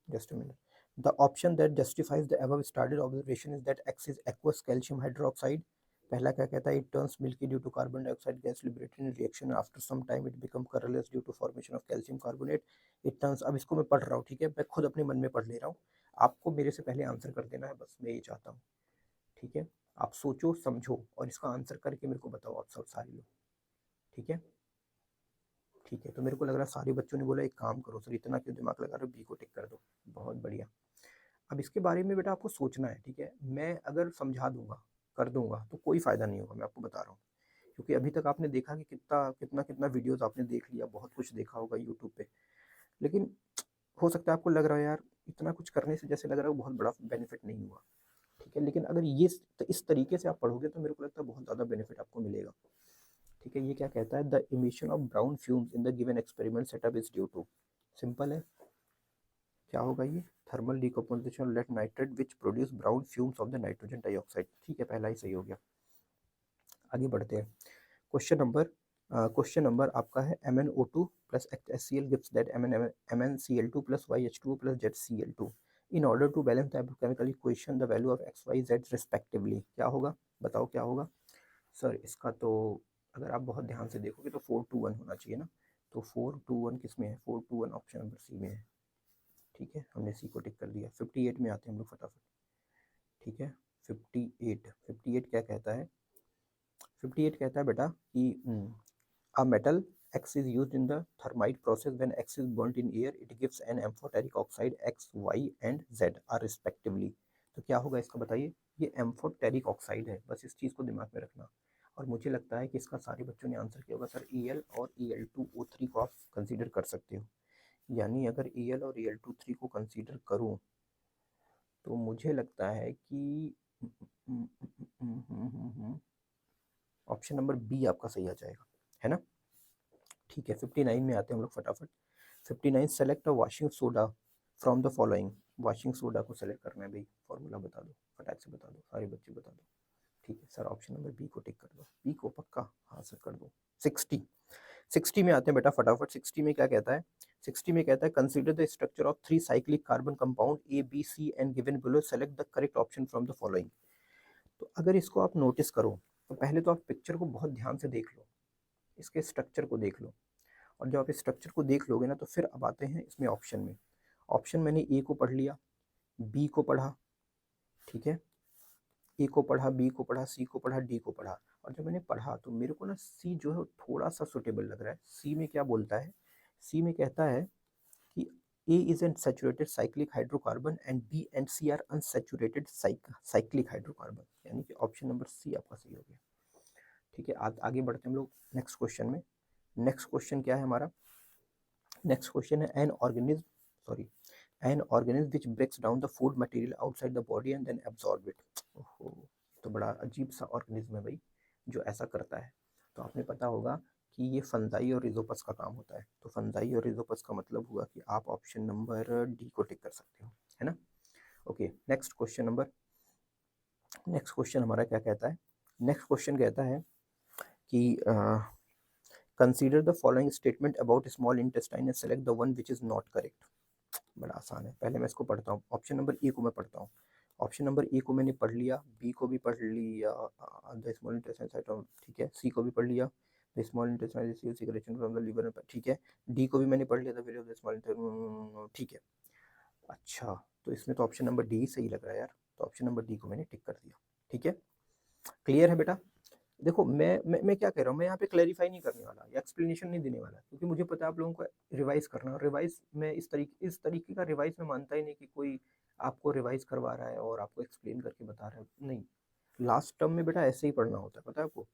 just a minute, the option that justifies the above started observation is that X is aqueous calcium hydroxide. पहला क्या कहता है, it turns milky due to carbon dioxide gas liberated in reaction, after some time it become colourless due to formation of calcium carbonate. It turns, अब इसको मैं पढ़ रहा हूँ, ठीक है, मैं खुद अपने मन में पढ़ ले रहा हूँ, आपको मेरे से पहले आंसर कर देना है, बस मैं ये चाहता हूँ, ठीक है। आप सोचो समझो और इसका आंसर करके मेरे को बताओ, आप सब सारे लोग, ठीक है, ठीक है। तो मेरे को लग रहा है सारे बच्चों ने बोला एक काम करो सर, इतना क्यों दिमाग लगा रहे हो, बी को टिक कर दो, बहुत बढ़िया। अब इसके बारे में बेटा आपको सोचना है, ठीक है? मैं अगर समझा दूँगा, कर दूँगा, तो कोई फ़ायदा नहीं होगा, मैं आपको बता रहा हूँ। क्योंकि अभी तक आपने देखा कि कितना वीडियोज़ आपने देख लिया, बहुत कुछ देखा होगा यूट्यूब पे। लेकिन हो सकता है आपको लग रहा है यार, इतना कुछ करने से जैसे लग रहा है वो बहुत बड़ा बेनिफिट नहीं हुआ, ठीक है? लेकिन अगर ये इस तरीके से आप पढ़ोगे तो मेरे को लगता है बहुत ज़्यादा बेनिफिट आपको मिलेगा, ठीक है? ये क्या कहता है, the emission of brown fumes in the given experiment setup is due to, simple है, क्या होगा ये? Thermal decomposition lead nitrate which produce brown fumes of the nitrogen dioxide, ठीक है? पहला ही सही हो गया। आगे बढ़ते हैं। क्वेश्चन नंबर आपका है MnO2 plus HCl gives that MnCl2 plus YH2O plus ZCl2 in order to balance the chemical equation the value of x y z respectively, क्या होगा? बताओ क्या होगा? सर इसका तो अगर आप बहुत ध्यान से देखोगे तो 4 2 1 होना चाहिए ना, तो 4 2 1 किस में है? 4 2 1 ऑप्शन नंबर सी में है, ठीक है? हमने सी को टिक कर दिया। 58 में आते हैं हम लोग फटाफट, ठीक है? 58 क्या कहता है? 58 कहता है बेटा कि a metal X is used in the thermite process. When X is burnt in air, it gives an amphoteric oxide X, Y and Z are respectively. तो क्या होगा इसका बताइए? ये एम्फोटेरिक ऑक्साइड है, बस इस चीज़ को दिमाग में रखना। और मुझे लगता है कि इसका सारे बच्चों ने आंसर किया होगा सर, Al और Al2O3 को आप कंसीडर कर सकते हो। यानी अगर Al और Al2O3 को कंसीडर करूँ तो मुझे लगता है कि ऑप्शन नंबर बी आपका सही आ जाएगा, है ना? ठीक है, 59 में आते हैं हम लोग फटाफट। 59 select a washing soda from the following, washing soda को सेलेक्ट करना है भाई, फॉर्मूला बता दो, फटाक से बता दो, सारे बच्चे बता दो। ठीक है सर, ऑप्शन नंबर बी को टिक कर दो, बी को पक्का, हाँ सर कर दो। 60 में आते हैं बेटा फटाफट। 60 में क्या कहता है? 60 में कहता है consider the structure of 3 cyclic carbon compound A B C and given below, select the correct option from the following. तो अगर इसको आप नोटिस करो तो पहले तो आप पिक्चर को बहुत ध्यान से देख लो, इसके स्ट्रक्चर को देख लो, और जब आप इस स्ट्रक्चर को देख लोगे ना तो फिर अब आते हैं इसमें ऑप्शन में। ऑप्शन मैंने ए को पढ़ लिया, बी को पढ़ा, ठीक है? ए को पढ़ा, बी को पढ़ा, सी को पढ़ा, डी को पढ़ा। और जब मैंने पढ़ा तो मेरे को ना सी जो है थोड़ा सा सुटेबल लग रहा है। सी में क्या बोलता है? सी में कहता है कि A is an saturated cyclic hydrocarbon and B and C are unsaturated cyclic hydrocarbon, यानी कि ऑप्शन नंबर सी आपका सही हो गया, ठीक है? आगे बढ़ते हैं हम लोग नेक्स्ट क्वेश्चन में। नेक्स्ट क्वेश्चन क्या है हमारा? नेक्स्ट क्वेश्चन है an organism which breaks down the food material outside the body and then absorb it. ओहो, तो बड़ा अजीब सा ऑर्गेनिज्म है भाई जो ऐसा करता है। तो आपने पता होगा कि ये फंजाई और रिजोपस का काम होता है। तो फंजाई और रिजोपस का मतलब हुआ कि आप ऑप्शन नंबर डी को टिक कर सकते हो, है ना? ओके, नेक्स्ट क्वेश्चन हमारा क्या कहता है? नेक्स्ट क्वेश्चन कहता है कि consider the following statement about small intestine and select the one which is not correct. बड़ा आसान है, पहले मैं इसको पढ़ता हूँ। ऑप्शन नंबर ए को मैं पढ़ता हूँ। ऑप्शन नंबर ए को मैंने पढ़ लिया, बी को भी पढ़ लिया, द स्मॉल इंटेस्टाइन साइटोम, ठीक है? सी को भी पढ़ लिया, the small intestine receive secretion from the liver, ठीक है? डी को भी मैंने पढ़ लिया, the value of the small intestine, ठीक है? अच्छा, तो इसमें तो ऑप्शन नंबर डी सही लग रहा है यार, तो ऑप्शन नंबर डी को मैंने टिक कर दिया, ठीक है? क्लियर है बेटा? देखो मैं क्या कह रहा हूँ, मैं यहाँ पे क्लैरिफाई नहीं करने वाला या एक्सप्लेनेशन नहीं देने वाला, क्योंकि मुझे पता है आप लोगों को रिवाइज करना है। और रिवाइज में इस तरीके का रिवाइज में मानता ही नहीं कि कोई आपको रिवाइज करवा रहा है और आपको एक्सप्लेन करके बता रहा है, नहीं। लास्ट टर्म में बेटा ऐसे ही पढ़ना होता है, पता है आपको?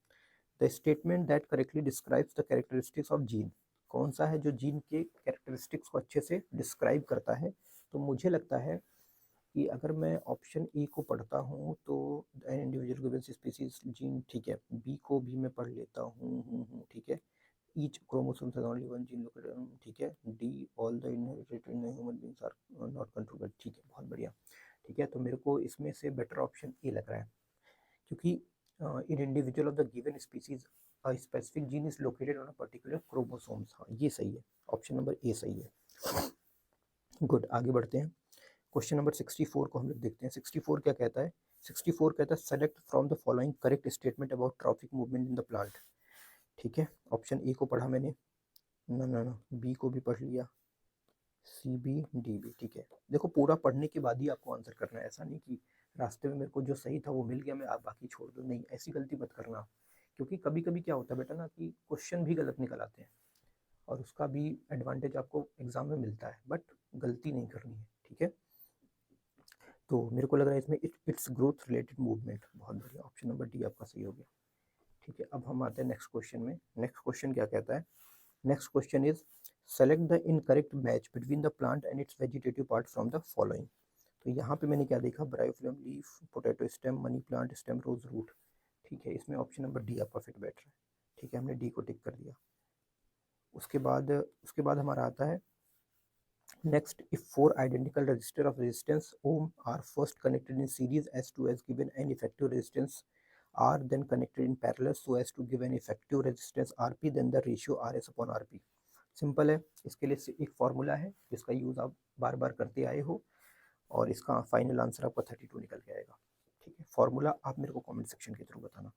The statement that correctly describes the characteristics of gene, कौन सा है जो जीन के कैरेक्टरिस्टिक्स को अच्छे से डिस्क्राइब करता है? तो मुझे लगता है कि अगर मैं ऑप्शन ए को पढ़ता हूँ तो इंडिविजुअल गिवन स्पीसीज जीन, ठीक है? बी को भी मैं पढ़ लेता हूँ, ठीक है? Each chromosome has only one gene located, ठीक है? D all the inherited in human beings are not controlled, ठीक है? बहुत बढ़िया, ठीक है? तो मेरे को इसमें से बेटर ऑप्शन ए लग रहा है, क्योंकि in individual of the given species a specific gene is located on a particular chromosomes, हाँ ये सही है, ऑप्शन नंबर ए सही है। गुड, आगे बढ़ते हैं। क्वेश्चन नंबर 64 को हम लोग देखते हैं। 64 क्या कहता है? 64 कहता है select from the following correct statement about trophic movement in the plant, ठीक है? ऑप्शन ए को पढ़ा मैंने, ना, बी को भी पढ़ लिया, सी बी डी बी, ठीक है? देखो पूरा पढ़ने के बाद ही आपको आंसर करना है, ऐसा नहीं कि रास्ते में मेरे को जो सही था वो मिल गया मैं आप बाकी छोड़ दूँ, नहीं, ऐसी गलती मत करना। क्योंकि कभी कभी क्या होता है बेटा ना कि क्वेश्चन भी गलत निकल आते हैं और उसका भी एडवांटेज आपको एग्जाम में मिलता है, बट गलती नहीं करनी है, ठीक है? तो मेरे को लग रहा है इसमें इट्स ग्रोथ रिलेटेड मूवमेंट। बहुत बढ़िया, ऑप्शन नंबर डी आपका सही हो गया। ठीक है, अब हम आते हैं नेक्स्ट क्वेश्चन में। नेक्स्ट क्वेश्चन क्या कहता है? Next question is select the incorrect match between the plant and its vegetative part from the following. तो यहाँ पे मैंने क्या देखा? Bryophyllum leaf, potato stem, money plant stem, rose root. ठीक है, इसमें ऑप्शन नंबर डी आपका फिट बैठ रहा है। ठीक है, हमने डी को टिक कर दिया। उसके बाद हमारा आता है next, if four identical resistor of resistance ohm are first connected in series as to as given an effective resistance R, then connected in parallel so as to give an effective resistance Rp, then the ratio Rs upon Rp। Simple है, इसके लिए एक formula है जिसका use आप बार बार करते आए हो और इसका फाइनल आंसर आपका 32 निकल के आएगा। ठीक है, फॉर्मूला आप मेरे को कमेंट सेक्शन के थ्रू बताना।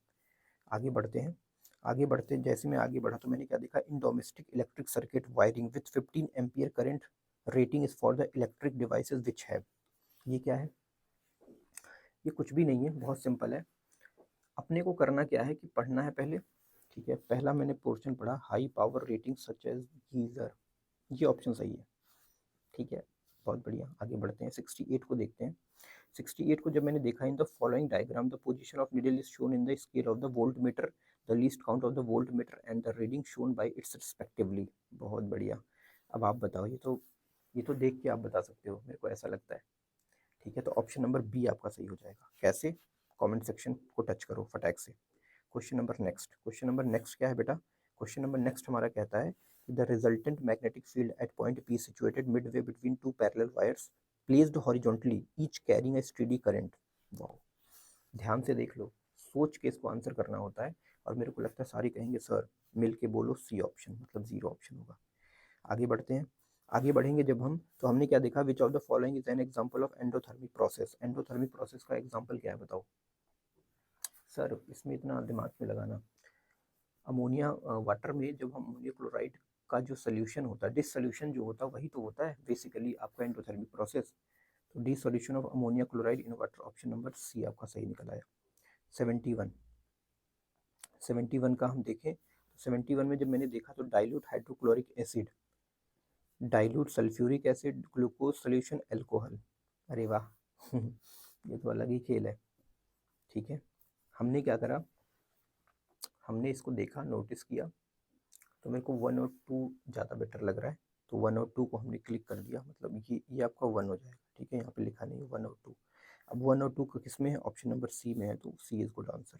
आगे बढ़ते हैं। जैसे मैं आगे बढ़ा तो मैंने क्या देखा? In domestic electric circuit wiring with 15 ampere current rating is for the electric devices which have. ये क्या है? ये कुछ भी नहीं है, बहुत सिंपल है। अपने को करना क्या है कि पढ़ना है पहले। ठीक है, पहला मैंने पोर्शन पढ़ा high power rating such as geyser, ये ऑप्शन सही है। ठीक है, बहुत बढ़िया, आगे बढ़ते हैं। 68 को देखते हैं। 68 को जब मैंने देखा, in the following diagram the position of needle is shown in the scale of the volt meter, the least count of the volt meter and the reading shown by it's respectively. बहुत बढ़िया। अब आप बताओ, ये तो देख के आप बता सकते हो, मेरे को ऐसा लगता है। ठीक है, तो ऑप्शन नंबर बी आपका सही हो जाएगा। कैसे? कमेंट सेक्शन को टच करो फटाक से। क्वेश्चन नंबर नेक्स्ट क्या है बेटा? क्वेश्चन नंबर नेक्स्ट हमारा कहता है the resultant magnetic field eight point P situated Midway between two parallel wires placed horizontally each carrying a steady current. Wow, ध्यान से देख लो, सोच के इसको आंसर करना होता है। और मेरे को लगता है सारी कहेंगे सर मिल के बोलो सी ऑप्शन, मतलब जीरो ऑप्शन होगा। आगे बढ़ते हैं। आगे बढ़ेंगे जब हम, तो हमने क्या देखा? विच of the following is an example of endothermic process. Endothermic process का एग्जांपल क्या है बताओ? सर इसमें इतना दिमाग में लगाना, अमोनिया वाटर में जब हम अमोनिया क्लोराइड का जो सोल्यूशन होता है, डिसोल्यूशन जो होता है, वही तो होता है बेसिकली आपका एंडोथर्मिक प्रोसेस। तो dissolution of ammonia chloride in water, option number C आपका सही निकल आया। 71 का हम देखें तो 71 में जब मैंने देखा तो dilute hydrochloric acid, dilute sulphuric acid, glucose solution, alcohol. अरे वाह ये तो अलग ही खेल है। ठीक है, हमने क्या करा? हमने इसको देखा, नोटिस किया, तो मेरे को 1 और 2 ज़्यादा बेटर लग रहा है, तो 1 और 2 को हमने क्लिक कर दिया, मतलब ये आपका 1 हो जाएगा। ठीक है, यहाँ पे लिखा नहीं है 1 और 2। अब 1 और 2 का किस में है? ऑप्शन नंबर सी में है, तो सी इज गुड आंसर।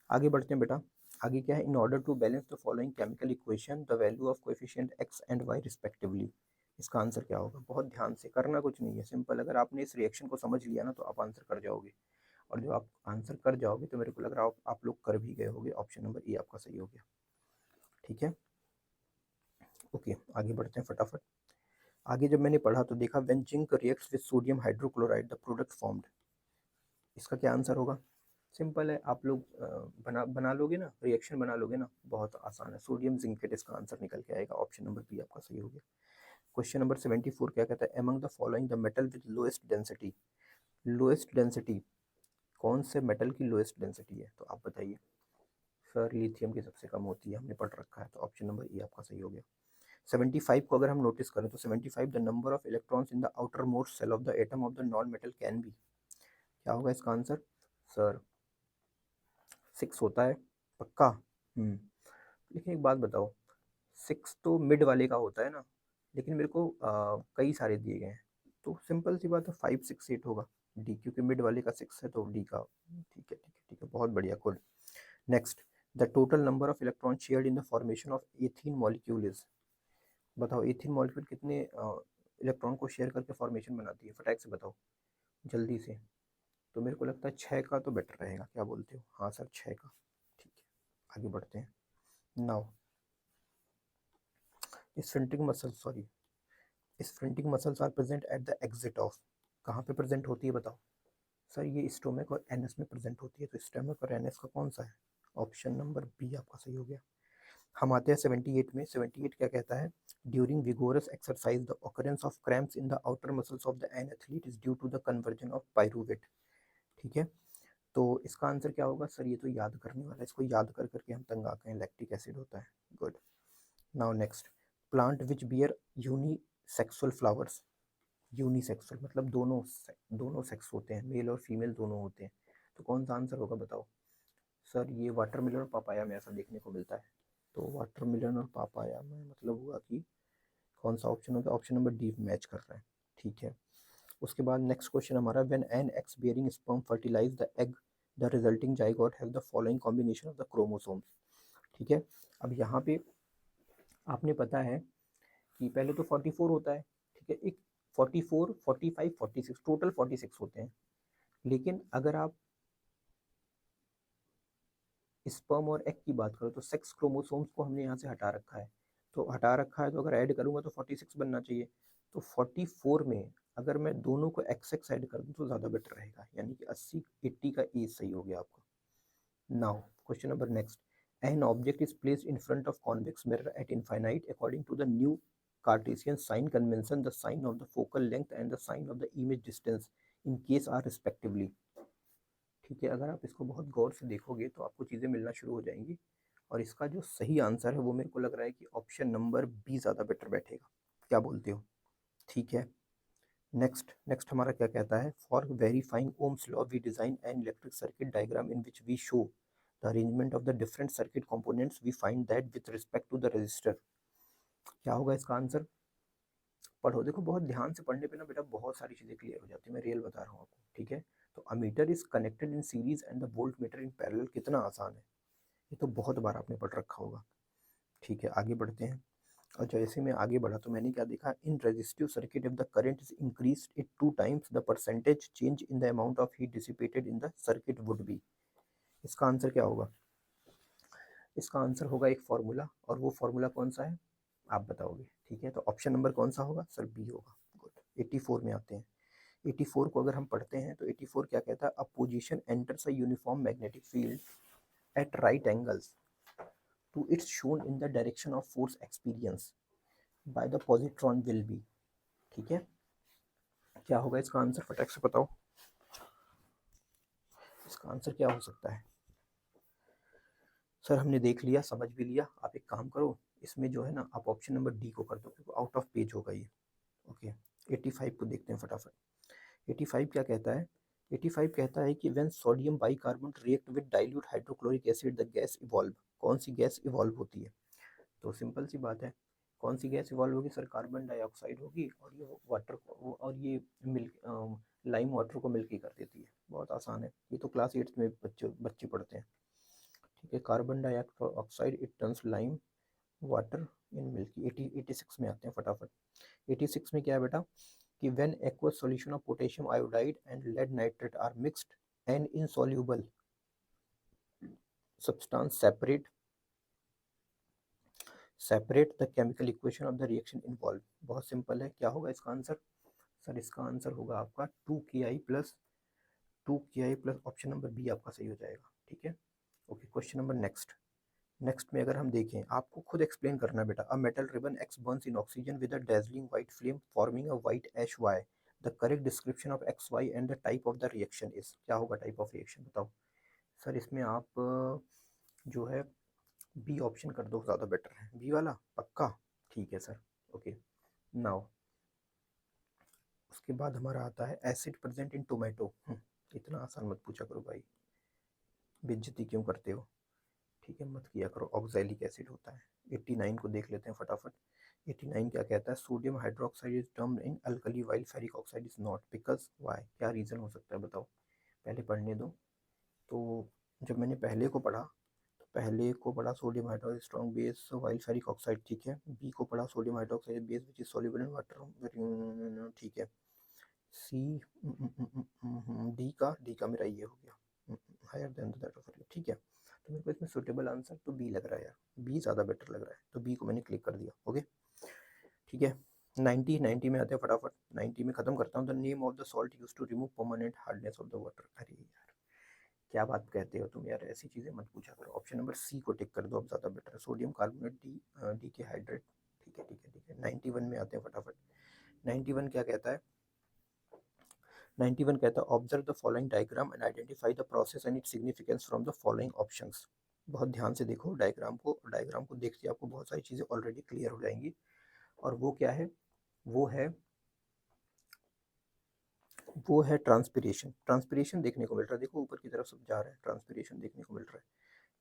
आगे बढ़ते हैं बेटा। आगे क्या है? In order to balance the following chemical equation the value of coefficient x and y respectively. इसका आंसर क्या होगा? बहुत ध्यान से करना, कुछ नहीं है, सिंपल। अगर आपने इस रिएक्शन को समझ लिया ना तो आप आंसर कर जाओगे। और जब आप आंसर कर जाओगे तो मेरे को लग रहा है आप लोग कर भी गए होगे। ऑप्शन नंबर ए आपका सही हो गया। ठीक है, ओके, आगे बढ़ते हैं फटाफट। आगे जब मैंने पढ़ा तो देखा when zinc reacts with sodium hydrochloride the product formed. इसका क्या आंसर होगा? सिंपल है, आप लोग बना लोगे ना, रिएक्शन बना लोगे ना, बहुत आसान है। सोडियम जिंकेट इसका आंसर निकल के आएगा। ऑप्शन नंबर बी आपका सही हो गया। क्वेश्चन नंबर 74 क्या कहता है? Among the following the metal with lowest density. Lowest density, कौन से मेटल की लोएस्ट डेंसिटी है? तो आप बताइए। सर लिथियम की सबसे कम होती है, हमने पढ़ रखा है, तो ऑप्शन नंबर ए आपका सही हो गया। 75 को अगर हम नोटिस करें तो 75 the number of electrons in the outer most shell of the atom of the non metal can be. क्या होगा इसका आंसर? सर 6 होता है पक्का। लेकिन एक बात बताओ, 6 तो मिड वाले का होता है ना, लेकिन मेरे को कई सारे दिए गए हैं, तो सिंपल सी बात है 5 6 8 होगा डी, क्योंकि मिड वाले का 6 है तो डी का। ठीक है ठीक है ठीक है, बहुत बढ़िया, good. Next, the total number of electron shared in the formation of ethene molecule is. बताओ एथीन मॉलिक्यूल कितने इलेक्ट्रॉन को शेयर करके फॉर्मेशन बनाती है? फटाक से बताओ जल्दी से। तो मेरे को लगता है 6 का तो बेटर रहेगा, क्या बोलते हो? हाँ सर 6 का। ठीक है, आगे बढ़ते हैं। Now sphincter muscles are present at the exit of. कहाँ पे प्रेजेंट होती है बताओ? सर ये स्टोमक और एनएस में प्रेजेंट होती है, तो स्टोमक और एनएस का कौन सा है? ऑप्शन नंबर बी आपका सही हो गया। हम आते हैं 78 में। 78 क्या कहता है? During vigorous exercise the occurrence of cramps in the outer muscles of the an athlete is due to the conversion of pyruvate. ठीक है, तो इसका आंसर क्या होगा? सर ये तो याद करने वाला है, इसको याद कर करके हम तंग आ गए हैं। लैक्टिक एसिड होता है, good. Now next, plant which bear unisexual flowers. Unisexual मतलब दोनों सेक्स होते हैं, मेल और फीमेल दोनों होते हैं। तो कौन सा आंसर होगा बताओ। सर ये वाटरमेलन और पापाया में ऐसा देखने को मिलता है। तो वाटरमेलन और पापाया में मतलब हुआ कि कौन सा ऑप्शन होगा, ऑप्शन नंबर डी मैच कर रहा है। ठीक है, उसके बाद नेक्स्ट क्वेश्चन हमारा, when an X bearing sperm fertilize the egg the resulting zygote have the following combination of the chromosomes. ठीक है, अब यहाँ पे आपने पता है कि पहले तो 44 होता है। ठीक है, एक 44, 45, 46 टोटल 46 होते हैं। लेकिन अगर आप स्पर्म और एग की बात करो तो सेक्स क्रोमोसोम्स को हमने यहाँ से हटा रखा है। तो हटा रखा है तो अगर ऐड करूँगा तो 46 बनना चाहिए। तो 44 में अगर मैं दोनों को एक्स एक्स ऐड कर दूँ तो ज़्यादा बेटर रहेगा, यानी कि 80 80 का एज सही हो गया आपका। Now question number next, an object is placed in front of convex mirror at infinite according to the new Cartesian sign convention, the sign of the focal length and the sign of the image distance in case are respectively. ठीक है, अगर आप इसको बहुत गौर से देखोगे तो आपको चीज़ें मिलना शुरू हो जाएंगी। और इसका जो सही आंसर है वो मेरे को लग रहा है कि ऑप्शन नंबर बी ज़्यादा बेटर बैठेगा। क्या बोलते हो। ठीक है, नेक्स्ट नेक्स्ट हमारा क्या कहता है, for verifying Ohm's law we design an electric circuit diagram in which we show the arrangement of the different circuit components we find that with respect to the resistor. क्या होगा इसका answer. पढ़ो, देखो बहुत ध्यान से पढ़ने पे ना बेटा बहुत सारी चीज़ें क्लियर हो जाती है, मैं रियल बता रहा हूँ आपको। ठीक है, तो ammeter is connected in series and the volt meter in parallel, कितना आसान है, ये तो बहुत बार आपने पढ़ रखा होगा। ठीक है, आगे बढ़ते हैं। और जैसे मैं आगे बढ़ा तो मैंने क्या देखा, in resistive circuit if the current is increased it 2 times the percentage change in the amount of heat dissipated in the circuit would be. इसका आंसर क्या होगा। इसका आंसर होगा एक फॉर्मूला, और वो फॉर्मूला कौन सा है आप बताओगे। ठीक है, तो ऑप्शन नंबर कौन सा होगा सर, बी होगा। गुड, 84 में आते हैं। 84 को अगर हम पढ़ते हैं तो 84 क्या कहता है, a positron enters a uniform magnetic field at right angles to its shown in the direction of force experience by the positron will be. ठीक है, क्या होगा इसका आंसर, फटाक से बताओ। इसका आंसर क्या हो सकता है। सर हमने देख लिया, समझ भी लिया, आप एक काम करो, इसमें जो है ना आप ऑप्शन नंबर डी को कर दो क्योंकि आउट ऑफ पेज होगा ये। ओके, 85 को देखते हैं फटाफट। 85 क्या कहता है, 85 कहता है कि when sodium bicarbonate react with dilute hydrochloric acid the gas evolve. कौन सी गैस इवॉल्व होती है। तो सिंपल सी बात है, कौन सी गैस इवॉल्व होगी सर, कार्बन डाइऑक्साइड होगी, और ये वाटर को और ये मिल्क लाइम वाटर को मिल्की कर देती है। बहुत आसान है, ये तो क्लास 8 में बच्चे बच्चे पढ़ते हैं। ठीक है, carbon dioxide it turns lime water in milky. 86 में आते हैं फटाफट। 86 में क्या है बेटा कि when aqueous solution of potassium iodide and lead nitrate are mixed and insoluble substance separate the chemical equation of the reaction involve. बहुत सिंपल है, क्या होगा इसका आंसर। सर इसका आंसर होगा आपका 2 Ki plus option number B आपका सही हो जाएगा। ठीक है, okay, question number next. Next में अगर हम देखें, आपको खुद एक्सप्लेन करना है बेटा, a metal ribbon X burns in oxygen with a dazzling white flame forming a white ash Y, the correct description of x Y and the type of the reaction is. क्या होगा type of reaction बताओ। Sir इसमें आप जो है B option कर दो, ज़्यादा बेटर है, बी वाला पक्का। ठीक है सर, ओके। नाउ उसके बाद हमारा आता है एसिड प्रेजेंट इन टोमेटो। इतना आसान मत पूछा करो भाई, बेइज्जती क्यों करते हो। ठीक है, मत किया करो, ऑक्सैलिक एसिड होता है। 89 को देख लेते हैं फटाफट। 89 क्या कहता है, sodium hydroxide is termed in alkali while ferric oxide is not, because why. क्या रीज़न हो सकता है बताओ, पहले पढ़ने दो। तो जब मैंने पहले को पढ़ा तो पहले को पढ़ा sodium hydroxide strong base while ferric oxide. ठीक है, बी को पढ़ा sodium hydroxide base which is soluble in water. ठीक है, सी डी का मेरा ये हो गया हायर देन दैट ऑफ। ठीक है, तो मेरे को इसमें सुटेबल आंसर तो बी लग रहा है यार, बी ज़्यादा बेटर लग रहा है, तो बी को मैंने क्लिक कर दिया। ओके, ठीक है। 90 में आते हैं फटाफट। 90 में ख़त्म करता हूँ। The name of the salt use to remove permanent hardness of the water. अरे यार क्या बात कहते हो तुम यार, ऐसी चीज़ें मत पूछा करो। ऑप्शन नंबर सी को टिक कर दो, अब ज़्यादा बेटर है, सोडियम कार्बोनेट डी के हाइड्रेट। ठीक है ठीक है ठीक है। 91 में आते हैं फटाफट। 91 क्या कहता है, 91 कहता है observe the following diagram and identify the process and its significance from the following options. बहुत ध्यान से देखो डायग्राम को, डायग्राम को देखते आपको बहुत सारी चीज़ें ऑलरेडी क्लियर हो जाएंगी। और वो क्या है, वो है वो है ट्रांसपिरेशन। ट्रांसपिरेशन देखने को मिल रहा है, देखो ऊपर की तरफ सब जा रहा है, ट्रांसपिरेशन देखने को मिल रहा है।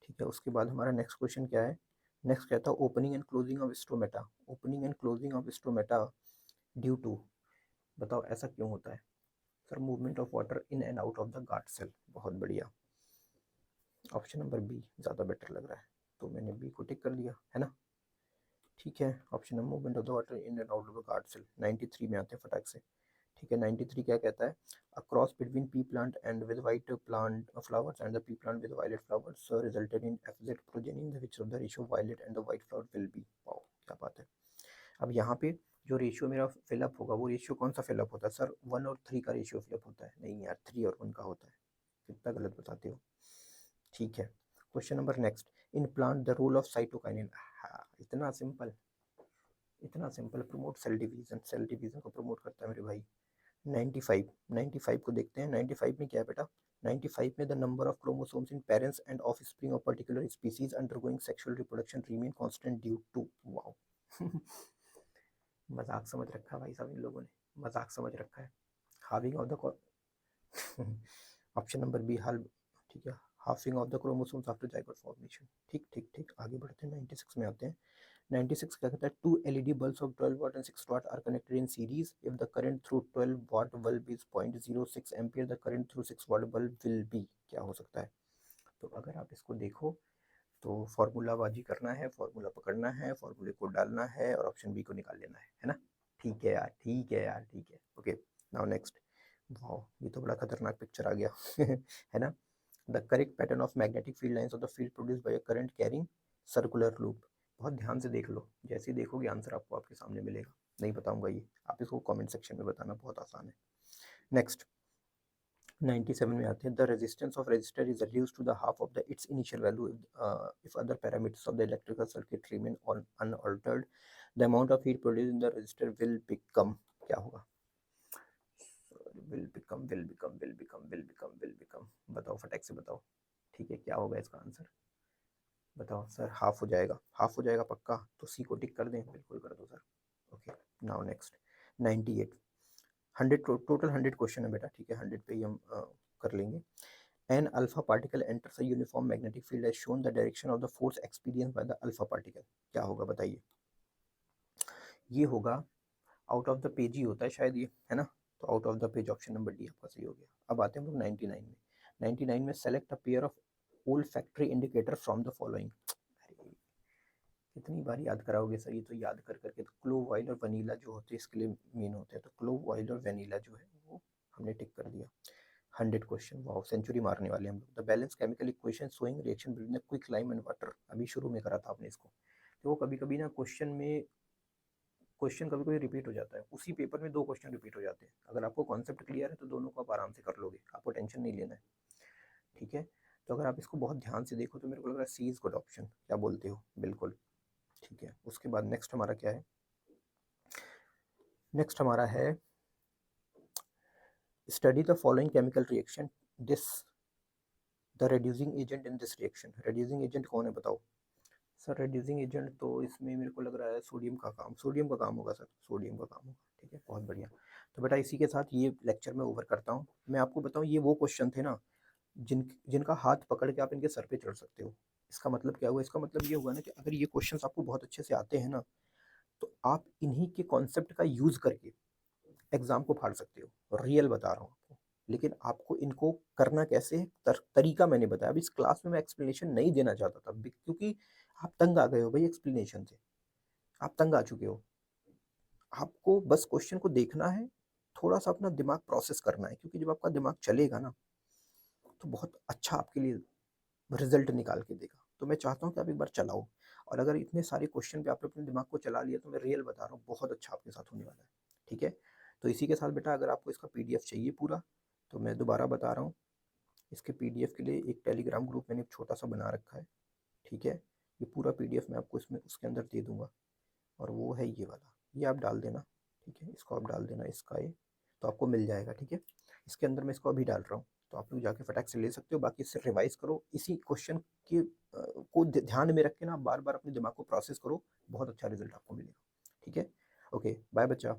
ठीक है, उसके बाद हमारा नेक्स्ट क्वेश्चन क्या है? नेक्स्ट कहता है opening and closing of stomata. Opening and closing of stomata due to, बताओ ऐसा क्यों होता है? Sir movement of water in and out of the guard cell. बहुत बढ़िया, ऑप्शन नंबर बी ज़्यादा बेटर लग रहा है, तो मैंने बी को टिक कर दिया है ना। ठीक है, option number movement of the water in and out of the guard cell. 93 में आते हैं फटाक से। ठीक है, 93 क्या कहता है? A cross between pea plant and with white plant flowers and the pea plant with violet flowers resulted in FZ progeny in the which of the ratio violet and the white flower will be. Wow क्या बात है। अब यहाँ पे जो ratio मेरा fill up होगा वो रेशियो कौन सा फिलअप होता है? सर 1 और 3 का रेशियो फिलअप होता है। नहीं यार, 3 और 1 का होता है। कितना गलत बताते हो। ठीक है, question number next, in plant the role of cytokinin. हाँ इतना सिंपल, इतना simple. Promote cell division, cell division को प्रमोट करता है मेरे भाई। 95, 95 को देखते हैं। 95 में क्या है बेटा? 95 में the number of chromosomes in parents and offspring of particular species undergoing sexual reproduction remain constant due to. Wow मजाक समझ रखा है भाई साहब इन लोगों ने, मजाक समझ रखा है। Halving of the option number B हाल। ठीक है, halving of the chromosomes after zygote formation. ठीक ठीक ठीक, आगे बढ़ते हैं। 96 में आते हैं। 96 क्या कहता है? Two LED bulbs of 12 watt and 6 watt are connected in series. If the current through 12 watt bulb is 0.06 ampere, the current through 6 watt bulb will be। क्या हो सकता है? तो अगर आप इसको देखो तो फॉर्मूला बाजी करना है, फॉर्मूला पकड़ना है, फॉर्मूले को डालना है और ऑप्शन बी को निकाल लेना है ना। ठीक है यार, ठीक है यार, ठीक है। Okay, now next. वाह ये तो बड़ा खतरनाक पिक्चर आ गया है ना। The correct pattern of magnetic field lines of the field produce by a current carrying circular loop. बहुत ध्यान से देख लो, जैसे ही देखोगे आंसर आपको आपके सामने मिलेगा। नहीं बताऊंगा ये, आप इसको कमेंट सेक्शन में बताना, बहुत आसान है। नेक्स्ट 97 में आते हैं। The resistance of register is reduced to the half of the its initial value if other parameters of the electrical circuit remain unaltered. The amount of heat produced in the resistor will become। क्या होगा? will become। बताओ फटाक से बताओ। ठीक है, क्या होगा इसका आंसर? बताओ सर। हाफ हो जाएगा, हाफ हो जाएगा पक्का, तो सी को टिक कर दें? बिल्कुल कर दो sir. Okay, now next 98। 100 total 100 question है बेटा। ठीक है, 100 पे ही हम कर लेंगे। An alpha particle enters a uniform magnetic field as shown the direction of the force experience by the alpha particle. क्या होगा बताइए? ये होगा आउट ऑफ द पेज ही होता है शायद ये, है ना। तो out of the page option number D आपका सही हो गया। अब आते हैं हम लोग 99 में। 99 में select a pair of old factory indicator from the following. कितनी बार याद कराओगे सर? ये तो याद कर करके। तो क्लोव ऑयल और वनीला जो होते हैं इसके लिए मेन होते हैं, तो क्लोव ऑयल और वनीला जो है वो हमने टिक कर दिया। 100 क्वेश्चन, वाओ सेंचुरी मारने वाले हम लोग। The balance chemical equation showing reaction between the quick lime and water. अभी शुरू में करा था आपने इसको। तो वो कभी कभी ना क्वेश्चन में, क्वेश्चन कभी कभी रिपीट हो जाता है, उसी पेपर में 2 क्वेश्चन रिपीट हो जाते हैं। अगर आपको कॉन्सेप्ट क्लियर है तो दोनों को आप आराम से कर लोगे, आपको टेंशन नहीं लेना है। ठीक है, तो अगर आप इसको बहुत ध्यान से देखो तो मेरे को लग रहा है सी इज गुड ऑप्शन। क्या बोलते हो? बिल्कुल ठीक है। उसके बाद नेक्स्ट हमारा क्या है? नेक्स्ट हमारा है study the following chemical reaction this the reducing agent in this reaction. Reducing agent कौन है बताओ? सर रेड्यूसिंग एजेंट तो इसमें मेरे को लग रहा है सोडियम का काम, सोडियम का काम होगा सर, सोडियम का काम होगा। ठीक है, बहुत बढ़िया। तो बेटा इसी के साथ ये लेक्चर मैं ओवर करता हूँ। मैं आपको बताऊँ ये वो क्वेश्चन थे ना जिनका हाथ पकड़ के आप इनके सर पे चढ़ सकते हो। इसका मतलब क्या हुआ? इसका मतलब ये हुआ ना कि अगर ये क्वेश्चंस आपको बहुत अच्छे से आते हैं ना, तो आप इन्हीं के कॉन्सेप्ट का यूज करके एग्जाम को फाड़ सकते हो। रियल बता रहा हूँ आपको। लेकिन आपको इनको करना कैसे है, तरीका मैंने बताया। अब इस क्लास में मैं एक्सप्लेनेशन नहीं देना चाहता था क्योंकि आप तंग आ गए हो भाई एक्सप्लेनेशन से, आप तंग आ चुके हो। आपको बस क्वेश्चन को देखना है, थोड़ा सा अपना दिमाग प्रोसेस करना है, क्योंकि जब आपका दिमाग चलेगा ना तो बहुत अच्छा आपके लिए रिजल्ट निकाल के देगा। तो मैं चाहता हूँ कि आप एक बार चलाओ, और अगर इतने सारे क्वेश्चन पे आपने अपने दिमाग को चला लिया तो मैं रियल बता रहा हूँ बहुत अच्छा आपके साथ होने वाला है। ठीक है, तो इसी के साथ बेटा अगर आपको इसका पीडीएफ चाहिए पूरा, तो मैं दोबारा बता रहा हूँ, इसके पीडीएफ के लिए एक टेलीग्राम ग्रुप मैंने छोटा सा बना रखा है। ठीक है, ये पूरा पीडीएफ मैं आपको इसमें उसके अंदर दे दूंगा, और वो है ये वाला, ये आप डाल देना। ठीक है, इसको आप डाल देना, इसका ये तो आपको मिल जाएगा। ठीक है, इसके अंदर मैं इसको अभी डाल रहा हूँ, तो आप लोग जाके फटाक से ले सकते हो। बाकी इससे रिवाइज करो, इसी क्वेश्चन के को ध्यान में रख के ना बार बार अपने दिमाग को प्रोसेस करो, बहुत अच्छा रिजल्ट आपको मिलेगा। ठीक है, ओके बाय बच्चा।